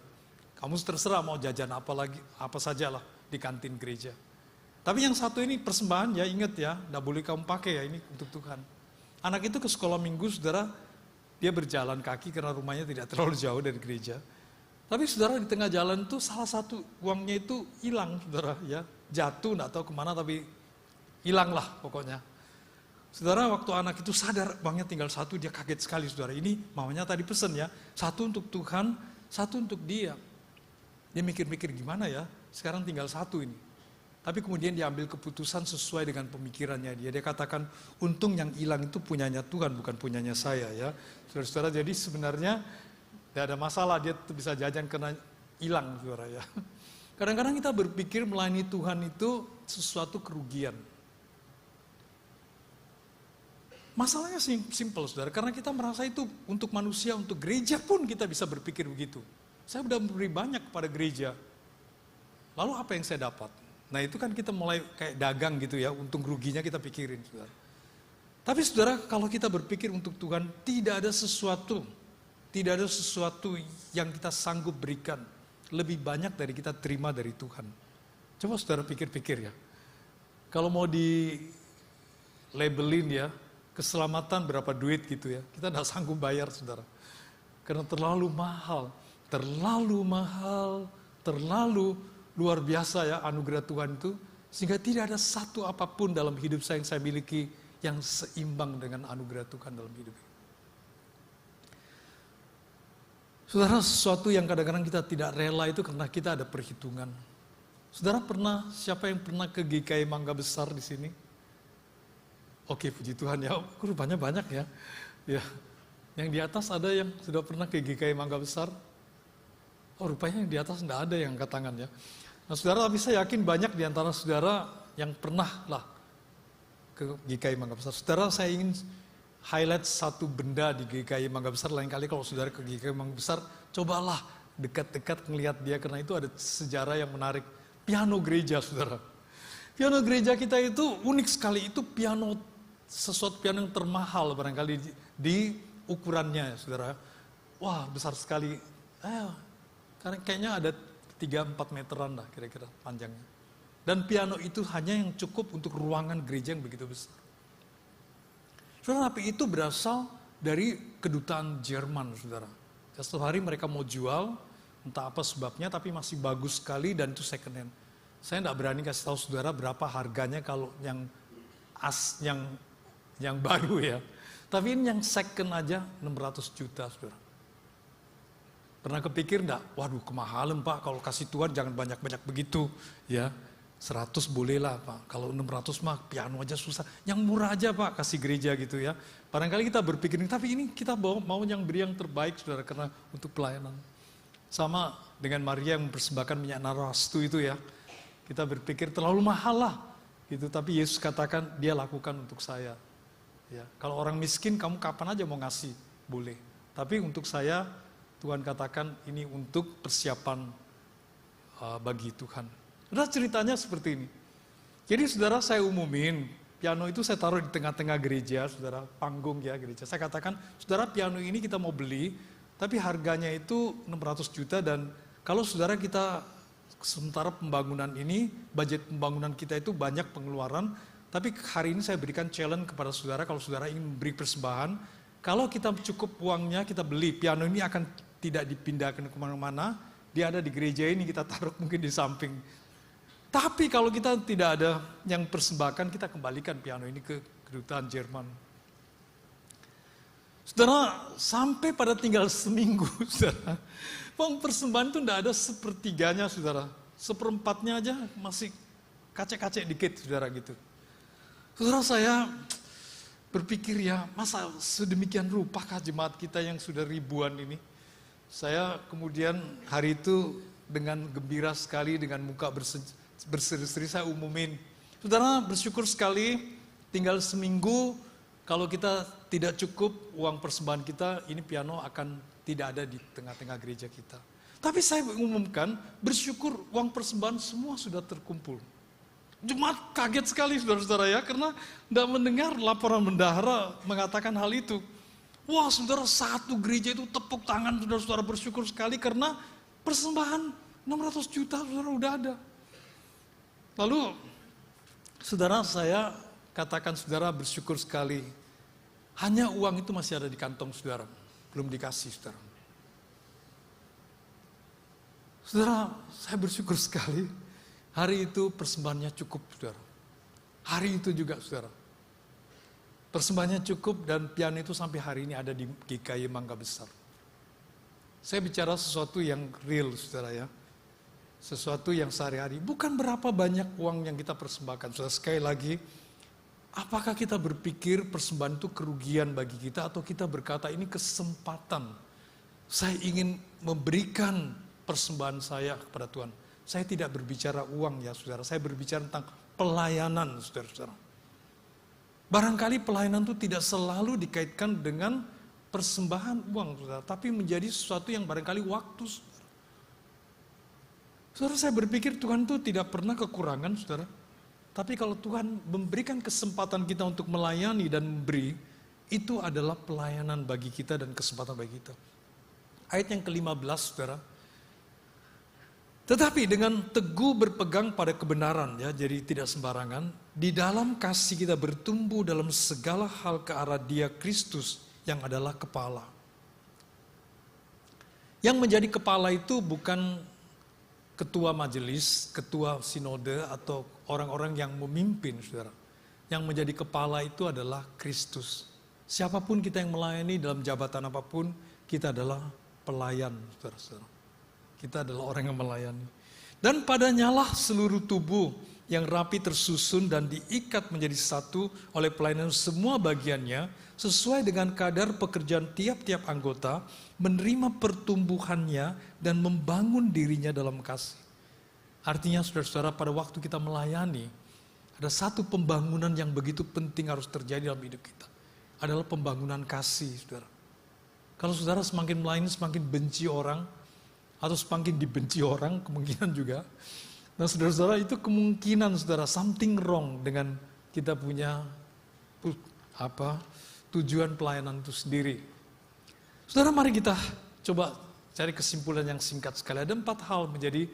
Kamu terserah mau jajan apa sajalah di kantin gereja. Tapi yang satu ini persembahan ya, ingat ya, tidak boleh kamu pakai ya, ini untuk Tuhan. Anak itu ke sekolah minggu, saudara, dia berjalan kaki karena rumahnya tidak terlalu jauh dari gereja. Tapi saudara, di tengah jalan itu salah satu uangnya itu hilang, saudara, ya, jatuh, tidak tahu kemana, tapi hilang lah pokoknya. Saudara, waktu anak itu sadar uangnya tinggal satu, dia kaget sekali, saudara. Ini mamanya tadi pesen ya, satu untuk Tuhan, satu untuk dia. Dia mikir-mikir gimana ya, sekarang tinggal satu ini. Tapi kemudian dia ambil keputusan sesuai dengan pemikirannya dia. Dia katakan, untung yang hilang itu punyanya Tuhan, bukan punyanya saya ya. Saudara-saudara, jadi sebenarnya tidak ada masalah dia bisa jajan karena hilang, saudara ya. Kadang-kadang kita berpikir melayani Tuhan itu sesuatu kerugian. Masalahnya simpel, saudara, karena kita merasa itu untuk manusia, untuk gereja pun kita bisa berpikir begitu. Saya sudah memberi banyak kepada gereja, lalu apa yang saya dapat? Nah itu kan kita mulai kayak dagang gitu ya, untung ruginya kita pikirin, saudara. Tapi saudara, kalau kita berpikir untuk Tuhan, tidak ada sesuatu yang kita sanggup berikan lebih banyak dari kita terima dari Tuhan. Coba saudara pikir-pikir ya. Kalau mau di labelin ya, keselamatan berapa duit gitu ya, kita tidak sanggup bayar saudara. Karena terlalu mahal, terlalu luar biasa ya anugerah Tuhan itu, sehingga tidak ada satu apapun dalam hidup saya yang saya miliki yang seimbang dengan anugerah Tuhan dalam hidup ini. Saudara, sesuatu yang kadang-kadang kita tidak rela itu karena kita ada perhitungan. Saudara siapa yang pernah ke GKI Mangga Besar di sini? Oke, puji Tuhan ya, rupanya banyak ya. Ya, yang di atas ada yang sudah pernah ke GKI Mangga Besar? Oh, rupanya yang di atas tidak ada yang angkat tangan ya. Nah saudara, tapi saya yakin banyak di antara saudara yang pernah lah ke GKI Mangga Besar. Saudara, saya ingin highlight satu benda di GKI Mangga Besar. Lain kali kalau saudara ke GKI Mangga Besar, cobalah dekat-dekat melihat dia, karena itu ada sejarah yang menarik. Piano gereja, saudara. Piano gereja kita itu unik sekali, itu sesuatu piano yang termahal barangkali di ukurannya, saudara. Wah, besar sekali. Karena kayaknya ada 3-4 meteran lah kira-kira panjangnya. Dan piano itu hanya yang cukup untuk ruangan gereja yang begitu besar. Saudara, tapi itu berasal dari kedutaan Jerman, saudara. Satu hari mereka mau jual, entah apa sebabnya, tapi masih bagus sekali dan itu second hand. Saya tidak berani kasih tahu saudara berapa harganya kalau yang baru ya. Tapi ini yang second aja 600 juta, saudara. Pernah kepikir enggak? Waduh, kemahalan Pak, kalau kasih Tuhan jangan banyak-banyak begitu. Ya, 100 boleh lah Pak, kalau 600 mah piano aja susah. Yang murah aja Pak, kasih gereja gitu ya. Barangkali kita berpikir, tapi ini kita mau yang beri yang terbaik saudara, karena untuk pelayanan. Sama dengan Maria yang mempersembahkan minyak narastu itu ya. Kita berpikir terlalu mahal lah gitu, tapi Yesus katakan dia lakukan untuk saya. Ya, kalau orang miskin kamu kapan aja mau ngasih, boleh. Tapi untuk saya, Tuhan katakan ini untuk persiapan bagi Tuhan. Udah ceritanya seperti ini. Jadi saudara, saya umumin, piano itu saya taruh di tengah-tengah gereja, saudara, panggung ya gereja. Saya katakan, saudara, piano ini kita mau beli, tapi harganya itu 600 juta dan kalau saudara kita sementara pembangunan ini, budget pembangunan kita itu banyak pengeluaran, tapi hari ini saya berikan challenge kepada saudara, kalau saudara ingin beri persembahan, kalau kita cukup uangnya kita beli, piano ini akan tidak dipindahkan kemana-mana, dia ada di gereja ini, kita taruh mungkin di samping. Tapi kalau kita tidak ada yang persembahkan, kita kembalikan piano ini ke kedutaan Jerman. Saudara, sampai pada tinggal seminggu, saudara. Uang persembahan itu tidak ada sepertiganya, saudara. Seperempatnya aja masih kacek-kacek dikit, saudara gitu. Saudara, saya berpikir ya, masa sedemikian rupakah jemaat kita yang sudah ribuan ini. Saya kemudian hari itu dengan gembira sekali, dengan muka berseri-seri saya umumin. Saudara, bersyukur sekali, tinggal seminggu, kalau kita tidak cukup uang persembahan kita, ini piano akan tidak ada di tengah-tengah gereja kita. Tapi saya mengumumkan, bersyukur uang persembahan semua sudah terkumpul. Jemaat kaget sekali saudara-saudara ya, karena tidak mendengar laporan bendahara mengatakan hal itu. Wah saudara, satu gereja itu tepuk tangan, saudara-saudara bersyukur sekali karena persembahan 600 juta saudara udah ada. Lalu saudara, saya katakan saudara bersyukur sekali, hanya uang itu masih ada di kantong saudara, belum dikasih saudara. Saudara, saya bersyukur sekali, hari itu persembahannya cukup saudara. Hari itu juga saudara. Persembahannya cukup dan piano itu sampai hari ini ada di GKI Mangga Besar. Saya bicara sesuatu yang real saudara ya. Sesuatu yang sehari-hari, bukan berapa banyak uang yang kita persembahkan. Saudara, sekali lagi, apakah kita berpikir persembahan itu kerugian bagi kita atau kita berkata ini kesempatan. Saya ingin memberikan persembahan saya kepada Tuhan. Saya tidak berbicara uang ya saudara, saya berbicara tentang pelayanan saudara-saudara. Barangkali pelayanan itu tidak selalu dikaitkan dengan persembahan uang saudara, tapi menjadi sesuatu yang barangkali waktu saudara. Saudara, saya berpikir Tuhan itu tidak pernah kekurangan saudara. Tapi kalau Tuhan memberikan kesempatan kita untuk melayani dan memberi, itu adalah pelayanan bagi kita dan kesempatan bagi kita. Ayat yang ke-15 saudara. Tetapi dengan teguh berpegang pada kebenaran ya, jadi tidak sembarangan, di dalam kasih kita bertumbuh dalam segala hal ke arah Dia Kristus yang adalah kepala. Yang menjadi kepala itu bukan ketua majelis, ketua sinode atau orang-orang yang memimpin saudara. Yang menjadi kepala itu adalah Kristus. Siapapun kita yang melayani dalam jabatan apapun, kita adalah pelayan saudara-saudara. Kita adalah orang yang melayani. Dan padanyalah seluruh tubuh yang rapi tersusun dan diikat menjadi satu oleh pelayanan semua bagiannya, sesuai dengan kadar pekerjaan tiap-tiap anggota, menerima pertumbuhannya dan membangun dirinya dalam kasih. Artinya saudara-saudara, pada waktu kita melayani, ada satu pembangunan yang begitu penting harus terjadi dalam hidup kita. Adalah pembangunan kasih saudara. Kalau saudara semakin melayani, semakin benci orang, atau semakin dibenci orang, kemungkinan juga. Nah saudara-saudara, itu kemungkinan saudara, something wrong dengan kita punya tujuan pelayanan itu sendiri. Saudara, mari kita coba cari kesimpulan yang singkat sekali. Ada 4 hal menjadi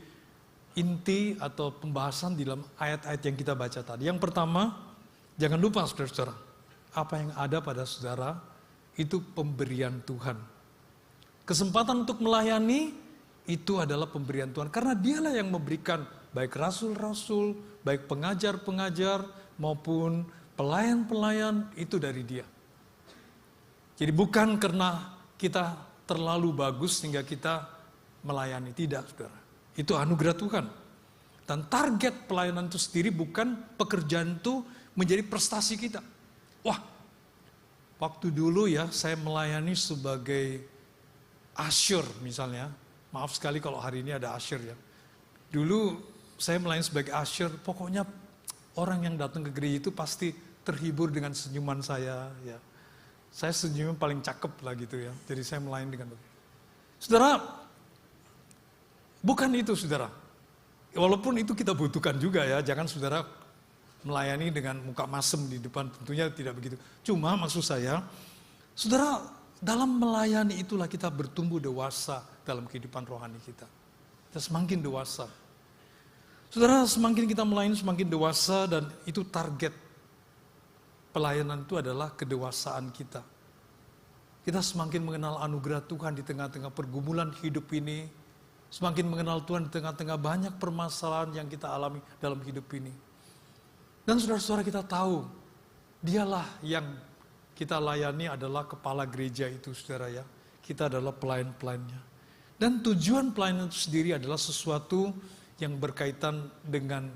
inti atau pembahasan di dalam ayat-ayat yang kita baca tadi. Yang pertama, jangan lupa saudara-saudara, apa yang ada pada saudara itu pemberian Tuhan. Kesempatan untuk melayani itu adalah pemberian Tuhan, karena Dialah yang memberikan baik rasul-rasul, baik pengajar-pengajar maupun pelayan-pelayan, itu dari Dia. Jadi bukan karena kita terlalu bagus sehingga kita melayani. Tidak, saudara. Itu anugerah Tuhan. Dan target pelayanan itu sendiri bukan pekerjaan itu menjadi prestasi kita. Wah, waktu dulu ya saya melayani sebagai usher misalnya. Maaf sekali kalau hari ini ada usher ya. Dulu saya melayani sebagai usher, pokoknya orang yang datang ke gereja itu pasti terhibur dengan senyuman saya. Ya. Saya senyumnya paling cakep lah gitu ya. Jadi saya melayani dengan begitu. Saudara, bukan itu saudara. Walaupun itu kita butuhkan juga ya. Jangan saudara melayani dengan muka masem di depan, tentunya tidak begitu. Cuma maksud saya, saudara, dalam melayani itulah kita bertumbuh dewasa dalam kehidupan rohani kita. Kita semakin dewasa. Saudara, semakin kita melayani semakin dewasa, dan itu target pelayanan itu adalah kedewasaan kita. Kita semakin mengenal anugerah Tuhan di tengah-tengah pergumulan hidup ini, semakin mengenal Tuhan di tengah-tengah banyak permasalahan yang kita alami dalam hidup ini. Dan saudara-saudara, kita tahu, dialah yang kita layani adalah kepala gereja itu, saudara ya. Kita adalah pelayan-pelayannya. Dan tujuan pelayanan itu sendiri adalah sesuatu yang berkaitan dengan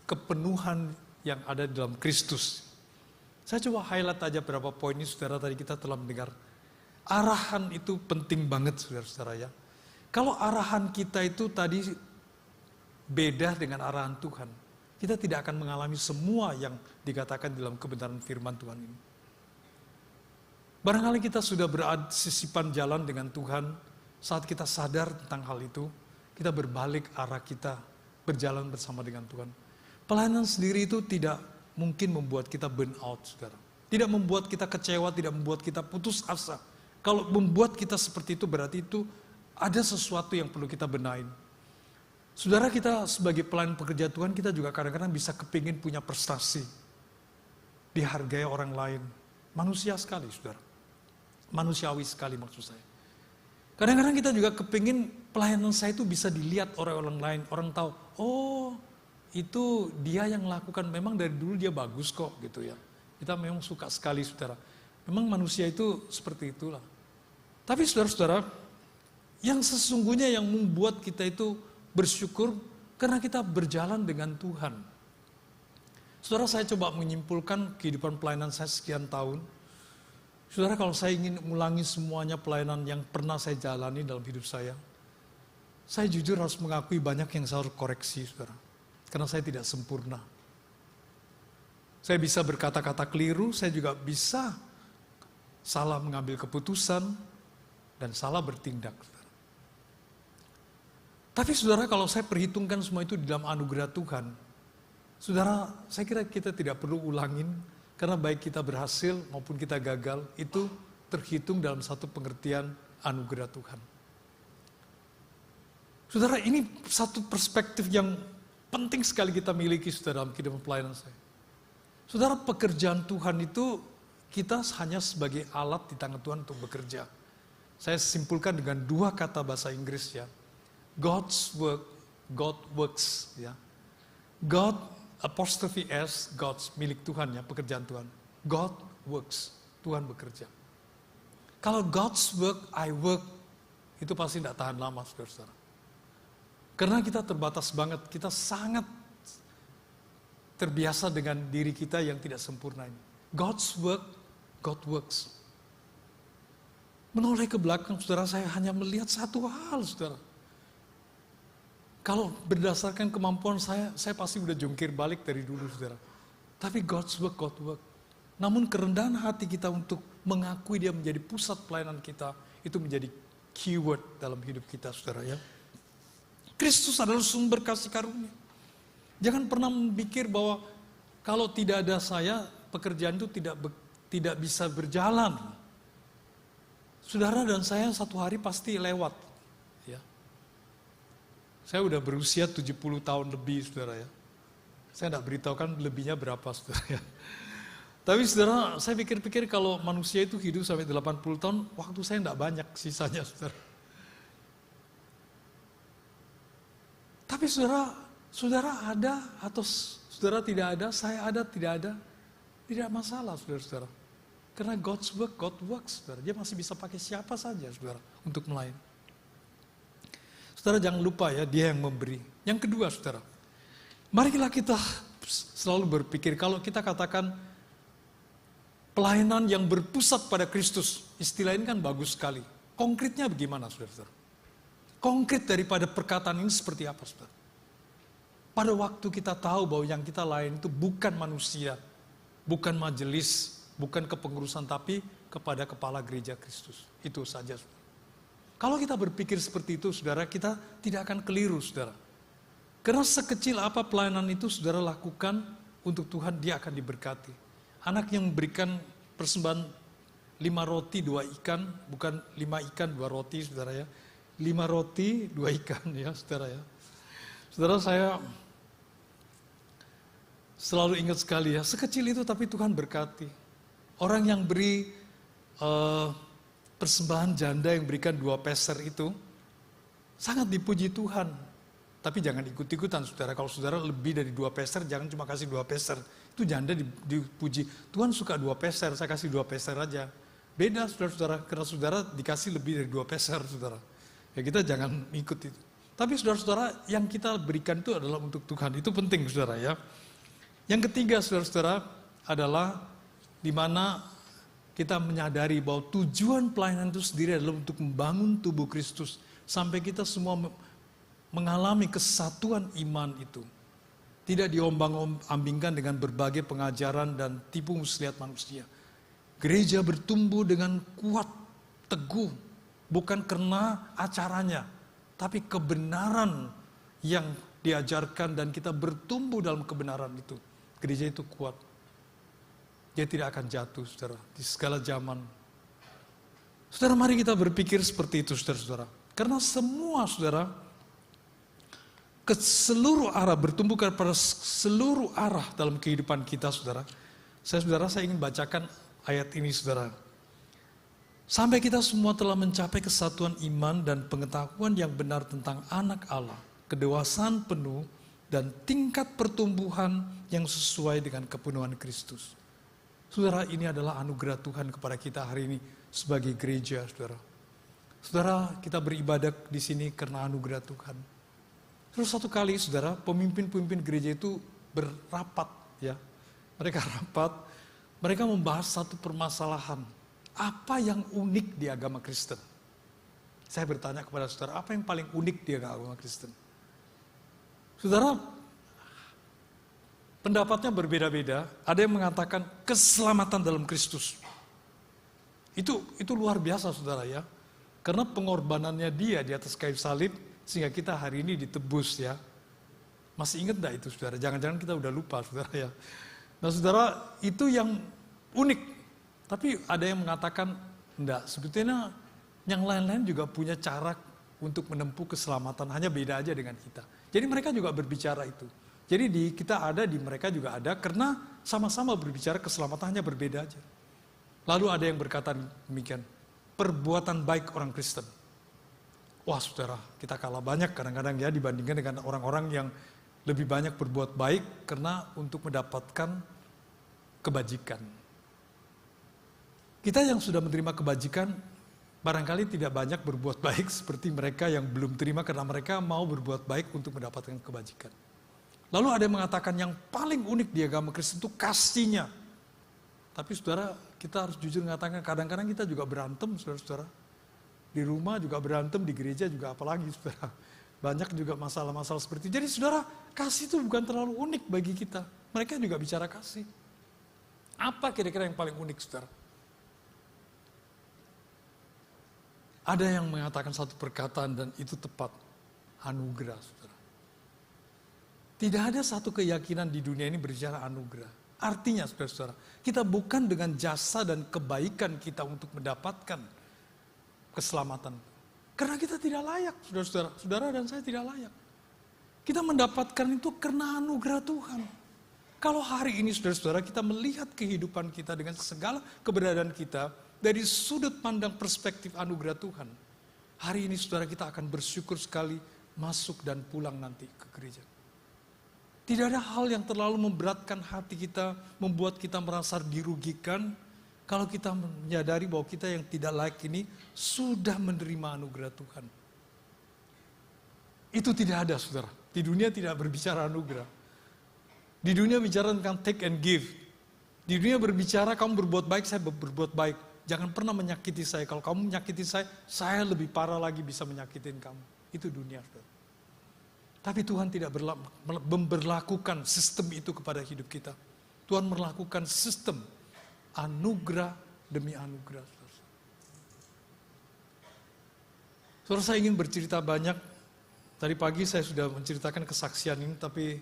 kepenuhan yang ada di dalam Kristus. Saya coba highlight aja beberapa poin ini, saudara. Tadi kita telah mendengar. Arahan itu penting banget, saudara-saudara ya. Kalau arahan kita itu tadi beda dengan arahan Tuhan, kita tidak akan mengalami semua yang dikatakan dalam kebenaran firman Tuhan ini. Barangkali kita sudah bersisipan jalan dengan Tuhan, saat kita sadar tentang hal itu, kita berbalik arah kita, berjalan bersama dengan Tuhan. Pelayanan sendiri itu tidak mungkin membuat kita burn out, saudara. Tidak membuat kita kecewa, tidak membuat kita putus asa. Kalau membuat kita seperti itu, berarti itu ada sesuatu yang perlu kita benahin. Saudara, kita sebagai pelayan pekerja Tuhan, kita juga kadang-kadang bisa kepingin punya prestasi. Dihargai orang lain. Manusia sekali, saudara. Manusiawi sekali maksud saya. Kadang-kadang kita juga kepingin pelayanan saya itu bisa dilihat oleh orang lain. Orang tahu, oh itu dia yang melakukan, memang dari dulu dia bagus kok gitu ya. Kita memang suka sekali, saudara. Memang manusia itu seperti itulah. Tapi saudara-saudara, yang sesungguhnya yang membuat kita itu bersyukur karena kita berjalan dengan Tuhan. Saudara, saya coba menyimpulkan kehidupan pelayanan saya sekian tahun. Saudara, kalau saya ingin mengulangi semuanya pelayanan yang pernah saya jalani dalam hidup saya jujur harus mengakui banyak yang saya harus koreksi, saudara. Karena saya tidak sempurna. Saya bisa berkata-kata keliru, saya juga bisa salah mengambil keputusan, dan salah bertindak. Tapi saudara, kalau saya perhitungkan semua itu di dalam anugerah Tuhan, saudara, saya kira kita tidak perlu ulangin, karena baik kita berhasil maupun kita gagal, itu terhitung dalam satu pengertian anugerah Tuhan. Saudara, ini satu perspektif yang penting sekali kita miliki, saudara, dalam kehidupan pelayanan saya. Saudara, pekerjaan Tuhan itu kita hanya sebagai alat di tangan Tuhan untuk bekerja. Saya simpulkan dengan dua kata bahasa Inggris ya. God's work, God works ya. God apostrophe S, God's, milik Tuhan ya, pekerjaan Tuhan. God works, Tuhan bekerja. Kalau God's work, I work, itu pasti tidak tahan lama, saudara-saudara. Karena kita terbatas banget, kita sangat terbiasa dengan diri kita yang tidak sempurna ini. God's work, God works. Menoleh ke belakang, saudara, saya hanya melihat satu hal, saudara. Kalau berdasarkan kemampuan saya pasti udah jungkir balik dari dulu, saudara. Tapi God's work, God work. Namun kerendahan hati kita untuk mengakui dia menjadi pusat pelayanan kita, itu menjadi keyword dalam hidup kita, saudara ya. Kristus adalah sumber kasih karunia. Jangan pernah memikir bahwa kalau tidak ada saya, pekerjaan itu tidak bisa berjalan. Saudara dan saya satu hari pasti lewat. Ya. Saya udah berusia 70 tahun lebih, saudara ya. Saya tidak beritahukan lebihnya berapa, saudara ya. Tapi saudara, saya pikir-pikir kalau manusia itu hidup sampai 80 tahun, waktu saya tidak banyak sisanya, saudara. Tapi saudara ada atau saudara tidak ada, saya ada, tidak ada, tidak masalah, saudara-saudara. Karena God's work, God works, saudara. Dia masih bisa pakai siapa saja, saudara, untuk melayani. Saudara jangan lupa ya, dia yang memberi. Yang kedua saudara, marilah kita selalu berpikir kalau kita katakan pelayanan yang berpusat pada Kristus. Istilah ini kan bagus sekali. Konkretnya bagaimana saudara-saudara? Konkret daripada perkataan ini seperti apa saudara? Pada waktu kita tahu bahwa yang kita layan itu bukan manusia, bukan majelis, bukan kepengurusan, tapi kepada kepala gereja Kristus. Itu saja saudara. Kalau kita berpikir seperti itu, saudara, kita tidak akan keliru, saudara. Karena sekecil apa pelayanan itu saudara lakukan untuk Tuhan, dia akan diberkati. Anak yang memberikan persembahan 5 roti 2 ikan, bukan 5 ikan 2 roti, saudara ya. 5 roti 2 ikan ya, saudara ya. Saudara, saya selalu ingat sekali ya, sekecil itu tapi Tuhan berkati. Orang yang beri persembahan janda yang berikan 2 peser itu sangat dipuji Tuhan. Tapi jangan ikut-ikutan saudara. Kalau saudara lebih dari 2 peser, jangan cuma kasih 2 peser. Itu janda dipuji. Tuhan suka 2 peser, saya kasih 2 peser aja. Beda saudara-saudara, karena saudara dikasih lebih dari 2 peser saudara. Ya kita jangan ikut itu. Tapi saudara-saudara, yang kita berikan itu adalah untuk Tuhan. Itu penting saudara ya. Yang ketiga saudara-saudara adalah di mana kita menyadari bahwa tujuan pelayanan itu sendiri adalah untuk membangun tubuh Kristus. Sampai kita semua mengalami kesatuan iman itu. Tidak diombang-ambingkan dengan berbagai pengajaran dan tipu muslihat manusia. Gereja bertumbuh dengan kuat, teguh. Bukan karena acaranya, tapi kebenaran yang diajarkan dan kita bertumbuh dalam kebenaran itu. Gereja itu kuat. Dia tidak akan jatuh, saudara, di segala zaman. Saudara, mari kita berpikir seperti itu, saudara-saudara. Karena semua, saudara, ke seluruh arah, bertumbuh kepada seluruh arah dalam kehidupan kita, saudara. Saya ingin bacakan ayat ini, saudara. Sampai kita semua telah mencapai kesatuan iman dan pengetahuan yang benar tentang anak Allah, kedewasaan penuh, dan tingkat pertumbuhan yang sesuai dengan kepenuhan Kristus. Saudara, ini adalah anugerah Tuhan kepada kita hari ini sebagai gereja, saudara. Saudara, kita beribadah di sini karena anugerah Tuhan. Terus satu kali, saudara, pemimpin-pemimpin gereja itu berapat, ya. Mereka rapat, mereka membahas satu permasalahan. Apa yang unik di agama Kristen? Saya bertanya kepada saudara, apa yang paling unik di agama Kristen? Saudara, pendapatnya berbeda-beda. Ada yang mengatakan keselamatan dalam Kristus. Itu luar biasa saudara ya. Karena pengorbanannya dia di atas kayu salib sehingga kita hari ini ditebus ya. Masih ingat enggak itu saudara? Jangan-jangan kita udah lupa saudara ya. Nah saudara, itu yang unik. Tapi ada yang mengatakan enggak. Sebetulnya yang lain-lain juga punya cara untuk menempuh keselamatan. Hanya beda aja dengan kita. Jadi mereka juga berbicara itu. Jadi di kita ada, di mereka juga ada, karena sama-sama berbicara keselamatan hanya berbeda aja. Lalu ada yang berkata demikian, perbuatan baik orang Kristen. Wah saudara, kita kalah banyak kadang-kadang ya dibandingkan dengan orang-orang yang lebih banyak berbuat baik karena untuk mendapatkan kebajikan. Kita yang sudah menerima kebajikan, barangkali tidak banyak berbuat baik seperti mereka yang belum terima karena mereka mau berbuat baik untuk mendapatkan kebajikan. Lalu ada yang mengatakan yang paling unik di agama Kristen itu kasihnya. Tapi saudara, kita harus jujur mengatakan kadang-kadang kita juga berantem, saudara-saudara. Di rumah juga berantem, di gereja juga apalagi, saudara. Banyak juga masalah-masalah seperti itu. Jadi saudara, kasih itu bukan terlalu unik bagi kita. Mereka juga bicara kasih. Apa kira-kira yang paling unik, saudara? Ada yang mengatakan satu perkataan dan itu tepat. Anugerah, saudara. Tidak ada satu keyakinan di dunia ini berbicara anugerah. Artinya, saudara-saudara, kita bukan dengan jasa dan kebaikan kita untuk mendapatkan keselamatan. Karena kita tidak layak, saudara-saudara. Saudara dan saya tidak layak. Kita mendapatkan itu karena anugerah Tuhan. Kalau hari ini, saudara-saudara, kita melihat kehidupan kita dengan segala keberadaan kita dari sudut pandang perspektif anugerah Tuhan. Hari ini, saudara, kita akan bersyukur sekali masuk dan pulang nanti ke gereja. Tidak ada hal yang terlalu memberatkan hati kita, membuat kita merasa dirugikan, kalau kita menyadari bahwa kita yang tidak layak ini sudah menerima anugerah Tuhan. Itu tidak ada, saudara. Di dunia tidak berbicara anugerah. Di dunia bicara tentang take and give. Di dunia berbicara kamu berbuat baik, saya berbuat baik. Jangan pernah menyakiti saya. Kalau kamu menyakiti saya lebih parah lagi bisa menyakitin kamu. Itu dunia, saudara. Tapi Tuhan tidak memberlakukan sistem itu kepada hidup kita. Tuhan melakukan sistem anugerah demi anugerah. Saudara, saya ingin bercerita banyak. Tadi pagi saya sudah menceritakan kesaksian ini, tapi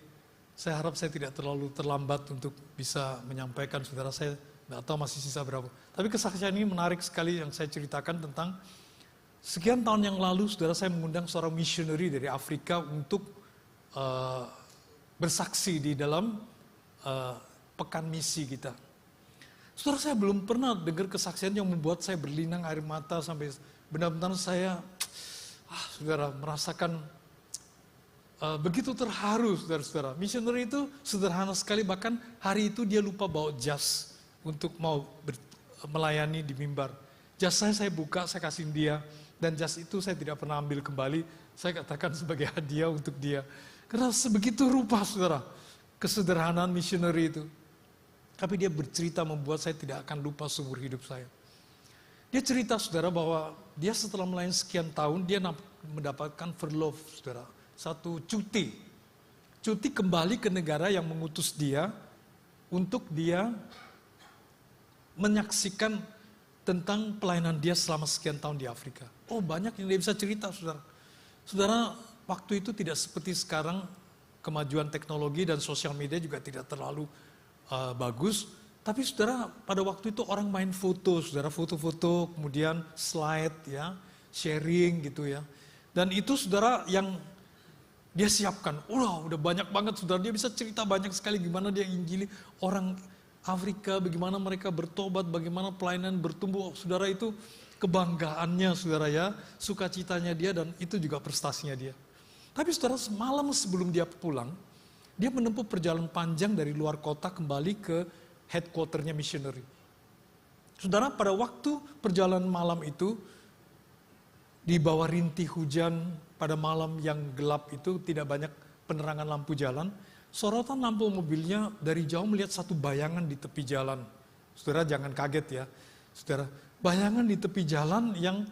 saya harap saya tidak terlalu terlambat untuk bisa menyampaikan. Saudara, saya tidak tahu masih sisa berapa. Tapi kesaksian ini menarik sekali yang saya ceritakan tentang sekian tahun yang lalu, saudara, saya mengundang seorang missionary dari Afrika untuk bersaksi di dalam pekan misi kita. Saudara, saya belum pernah dengar kesaksian yang membuat saya berlinang air mata sampai benar-benar saya, saudara, merasakan begitu terharu, saudara-saudara. Missionary itu sederhana sekali, bahkan hari itu dia lupa bawa jas untuk mau melayani di mimbar. Jas saya buka, saya kasih dia, dan jas itu saya tidak pernah ambil kembali, saya katakan sebagai hadiah untuk dia. Karena sebegitu rupa, saudara, kesederhanaan missionary itu. Tapi dia bercerita membuat saya tidak akan lupa seumur hidup saya. Dia cerita, saudara, bahwa dia setelah melayani sekian tahun, dia mendapatkan furlough, saudara. Satu cuti kembali ke negara yang mengutus dia untuk dia menyaksikan tentang pelayanan dia selama sekian tahun di Afrika. Oh, banyak yang dia bisa cerita, saudara. Saudara, waktu itu tidak seperti sekarang, kemajuan teknologi dan sosial media juga tidak terlalu bagus. Tapi saudara, pada waktu itu orang main foto, saudara, foto-foto, kemudian slide, ya, sharing gitu ya. Dan itu saudara yang dia siapkan, udah banyak banget, saudara. Dia bisa cerita banyak sekali gimana dia injili orang Afrika, bagaimana mereka bertobat, bagaimana pelayanan bertumbuh. Saudara, itu kebanggaannya, saudara, ya, sukacitanya dia, dan itu juga prestasinya dia. Tapi saudara, semalam sebelum dia pulang, dia menempuh perjalanan panjang dari luar kota kembali ke headquarternya missionary. Saudara, pada waktu perjalanan malam itu, di bawah rintih hujan, pada malam yang gelap itu, tidak banyak penerangan lampu jalan, sorotan lampu mobilnya dari jauh melihat satu bayangan di tepi jalan. Saudara, jangan kaget ya. Saudara, bayangan di tepi jalan yang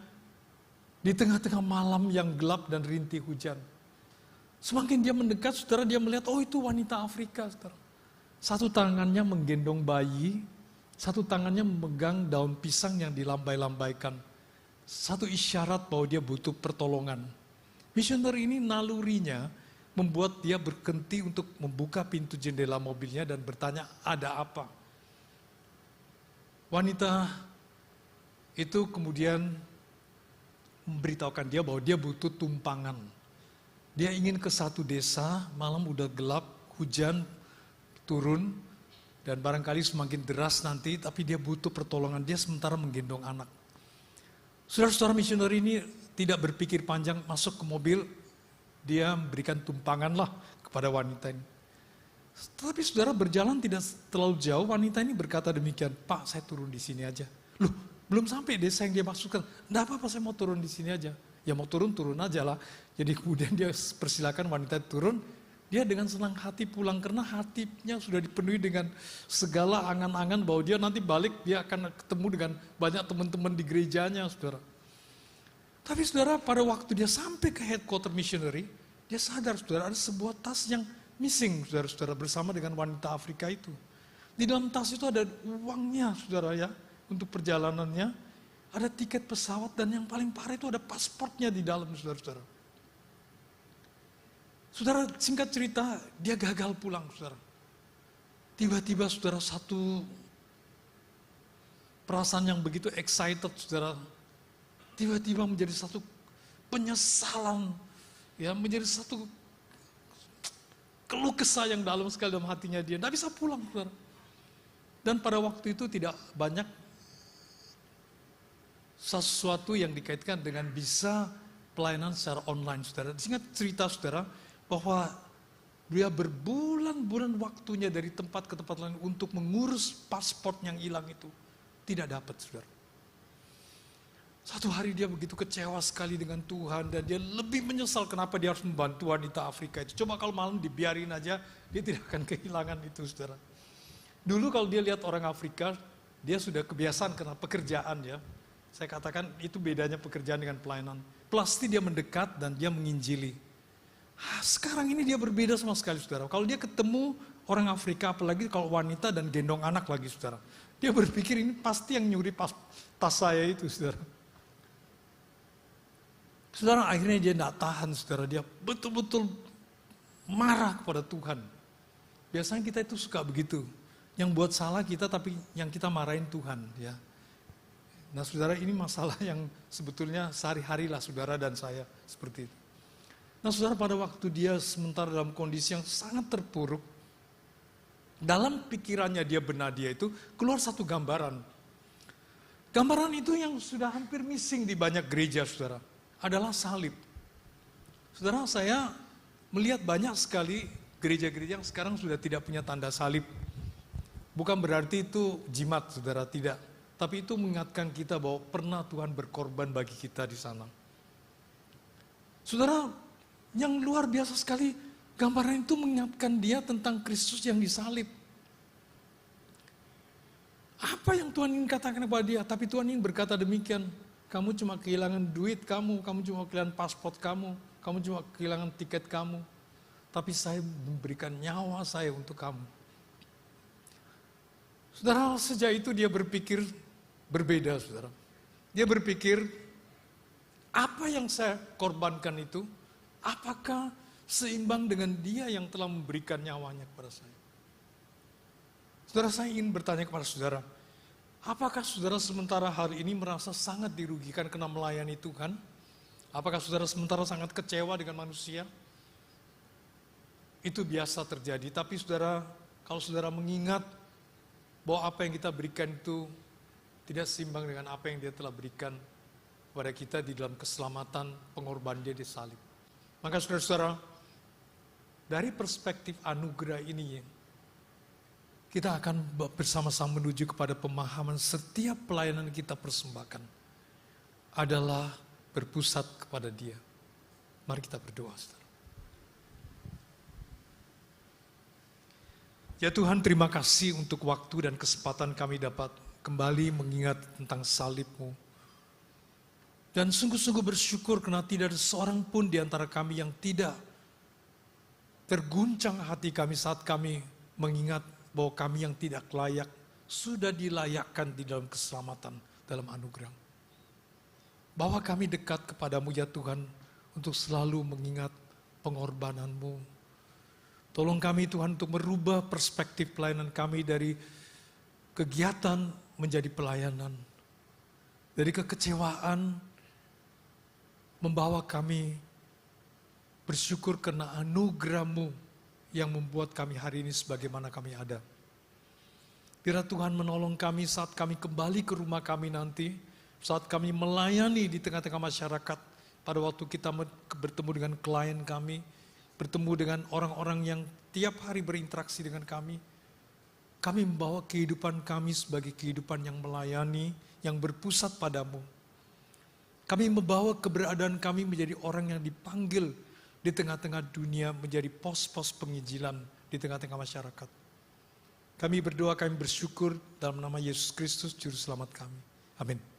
di tengah-tengah malam yang gelap dan rintih hujan. Semakin dia mendekat, saudara, dia melihat, oh itu wanita Afrika, saudara. Satu tangannya menggendong bayi, satu tangannya memegang daun pisang yang dilambai-lambaikan. Satu isyarat bahwa dia butuh pertolongan. Missionary ini nalurinya membuat dia berhenti untuk membuka pintu jendela mobilnya dan bertanya, ada apa? Wanita itu kemudian memberitahukan dia bahwa dia butuh tumpangan. Dia ingin ke satu desa, malam udah gelap, hujan turun, dan barangkali semakin deras nanti, tapi dia butuh pertolongan. Dia sementara menggendong anak. Saudara-saudara, missionary ini tidak berpikir panjang, masuk ke mobil, dia memberikan tumpangan lah kepada wanita ini. Tapi saudara, berjalan tidak terlalu jauh, wanita ini berkata demikian, Pak, saya turun di sini aja. Loh, belum sampai desa yang dia maksudkan, enggak apa-apa, saya mau turun di sini aja. Ya mau turun aja lah. Jadi kemudian dia persilakan wanita turun, dia dengan senang hati pulang karena hatinya sudah dipenuhi dengan segala angan-angan bahwa dia nanti balik, dia akan ketemu dengan banyak teman-teman di gerejanya, saudara. Tapi saudara, pada waktu dia sampai ke headquarter missionary, dia sadar, saudara, ada sebuah tas yang missing, saudara-saudara, bersama dengan wanita Afrika itu. Di dalam tas itu ada uangnya, saudara, ya, untuk perjalanannya, ada tiket pesawat, dan yang paling parah itu ada pasportnya di dalam, saudara-saudara. Saudara, singkat cerita, dia gagal pulang, saudara. Tiba-tiba, saudara, satu perasaan yang begitu excited, saudara, tiba-tiba menjadi satu penyesalan, ya, menjadi satu keluh kesah yang dalam sekali dalam hatinya dia. Tidak bisa pulang, saudara. Dan pada waktu itu tidak banyak sesuatu yang dikaitkan dengan bisa pelayanan secara online, saudara. Singkat cerita, saudara, bahwa dia berbulan-bulan waktunya dari tempat ke tempat lain untuk mengurus paspor yang hilang itu. Tidak dapat, saudara. Satu hari dia begitu kecewa sekali dengan Tuhan dan dia lebih menyesal kenapa dia harus membantu wanita Afrika itu. Coba kalau malam dibiarin aja, dia tidak akan kehilangan itu, saudara. Dulu kalau dia lihat orang Afrika, dia sudah kebiasaan karena pekerjaan ya. Saya katakan itu bedanya pekerjaan dengan pelayanan. Pasti dia mendekat dan dia menginjili. Sekarang ini dia berbeda sama sekali, saudara. Kalau dia ketemu orang Afrika, apalagi kalau wanita dan gendong anak lagi, saudara. Dia berpikir ini pasti yang nyuri tas saya itu, saudara. Saudara, akhirnya dia tidak tahan, saudara. Dia betul-betul marah kepada Tuhan. Biasanya kita itu suka begitu. Yang buat salah kita, tapi yang kita marahin Tuhan. Ya. Nah, saudara, ini masalah yang sebetulnya sehari-hari lah saudara dan saya seperti itu. Nah, saudara, pada waktu dia sementara dalam kondisi yang sangat terpuruk, dalam pikirannya dia benadia itu, keluar satu gambaran. Gambaran itu yang sudah hampir missing di banyak gereja, saudara. Adalah salib. Saudara, saya melihat banyak sekali gereja-gereja yang sekarang sudah tidak punya tanda salib. Bukan berarti itu jimat, saudara, tidak. Tapi itu mengingatkan kita bahwa pernah Tuhan berkorban bagi kita di sana. Saudara, yang luar biasa sekali, gambaran itu mengingatkan dia tentang Kristus yang disalib. Apa yang Tuhan ingin katakan kepada dia? Tapi Tuhan ingin berkata demikian. Kamu cuma kehilangan duit kamu cuma kehilangan paspor kamu cuma kehilangan tiket kamu. Tapi saya memberikan nyawa saya untuk kamu. Saudara, sejak itu dia berpikir berbeda, saudara. Dia berpikir, apa yang saya korbankan itu, apakah seimbang dengan dia yang telah memberikan nyawanya kepada saya? Saudara, saya ingin bertanya kepada saudara, apakah saudara sementara hari ini merasa sangat dirugikan karena melayani Tuhan? Apakah saudara sementara sangat kecewa dengan manusia? Itu biasa terjadi, tapi saudara, kalau saudara mengingat bahwa apa yang kita berikan itu tidak seimbang dengan apa yang dia telah berikan kepada kita di dalam keselamatan pengorbanan dia di salib. Maka saudara-saudara, dari perspektif anugerah ini, kita akan bersama-sama menuju kepada pemahaman setiap pelayanan kita persembahkan adalah berpusat kepada dia. Mari kita berdoa, saudara. Ya Tuhan, terima kasih untuk waktu dan kesempatan kami dapat kembali mengingat tentang salib-Mu. Dan sungguh-sungguh bersyukur karena tidak ada seorang pun di antara kami yang tidak terguncang hati kami saat kami mengingat bahwa kami yang tidak layak sudah dilayakkan di dalam keselamatan, dalam anugerah. Bahwa kami dekat kepadamu ya Tuhan untuk selalu mengingat pengorbanan-Mu. Tolong kami Tuhan untuk merubah perspektif pelayanan kami dari kegiatan menjadi pelayanan. Dari kekecewaan membawa kami bersyukur karena anugerah-Mu yang membuat kami hari ini sebagaimana kami ada. Biar Tuhan menolong kami saat kami kembali ke rumah kami nanti, saat kami melayani di tengah-tengah masyarakat, pada waktu kita bertemu dengan klien kami, bertemu dengan orang-orang yang tiap hari berinteraksi dengan kami membawa kehidupan kami sebagai kehidupan yang melayani, yang berpusat padamu. Kami membawa keberadaan kami menjadi orang yang dipanggil di tengah-tengah dunia menjadi pos-pos penginjilan di tengah-tengah masyarakat. Kami berdoa, kami bersyukur dalam nama Yesus Kristus, Juru Selamat kami. Amin.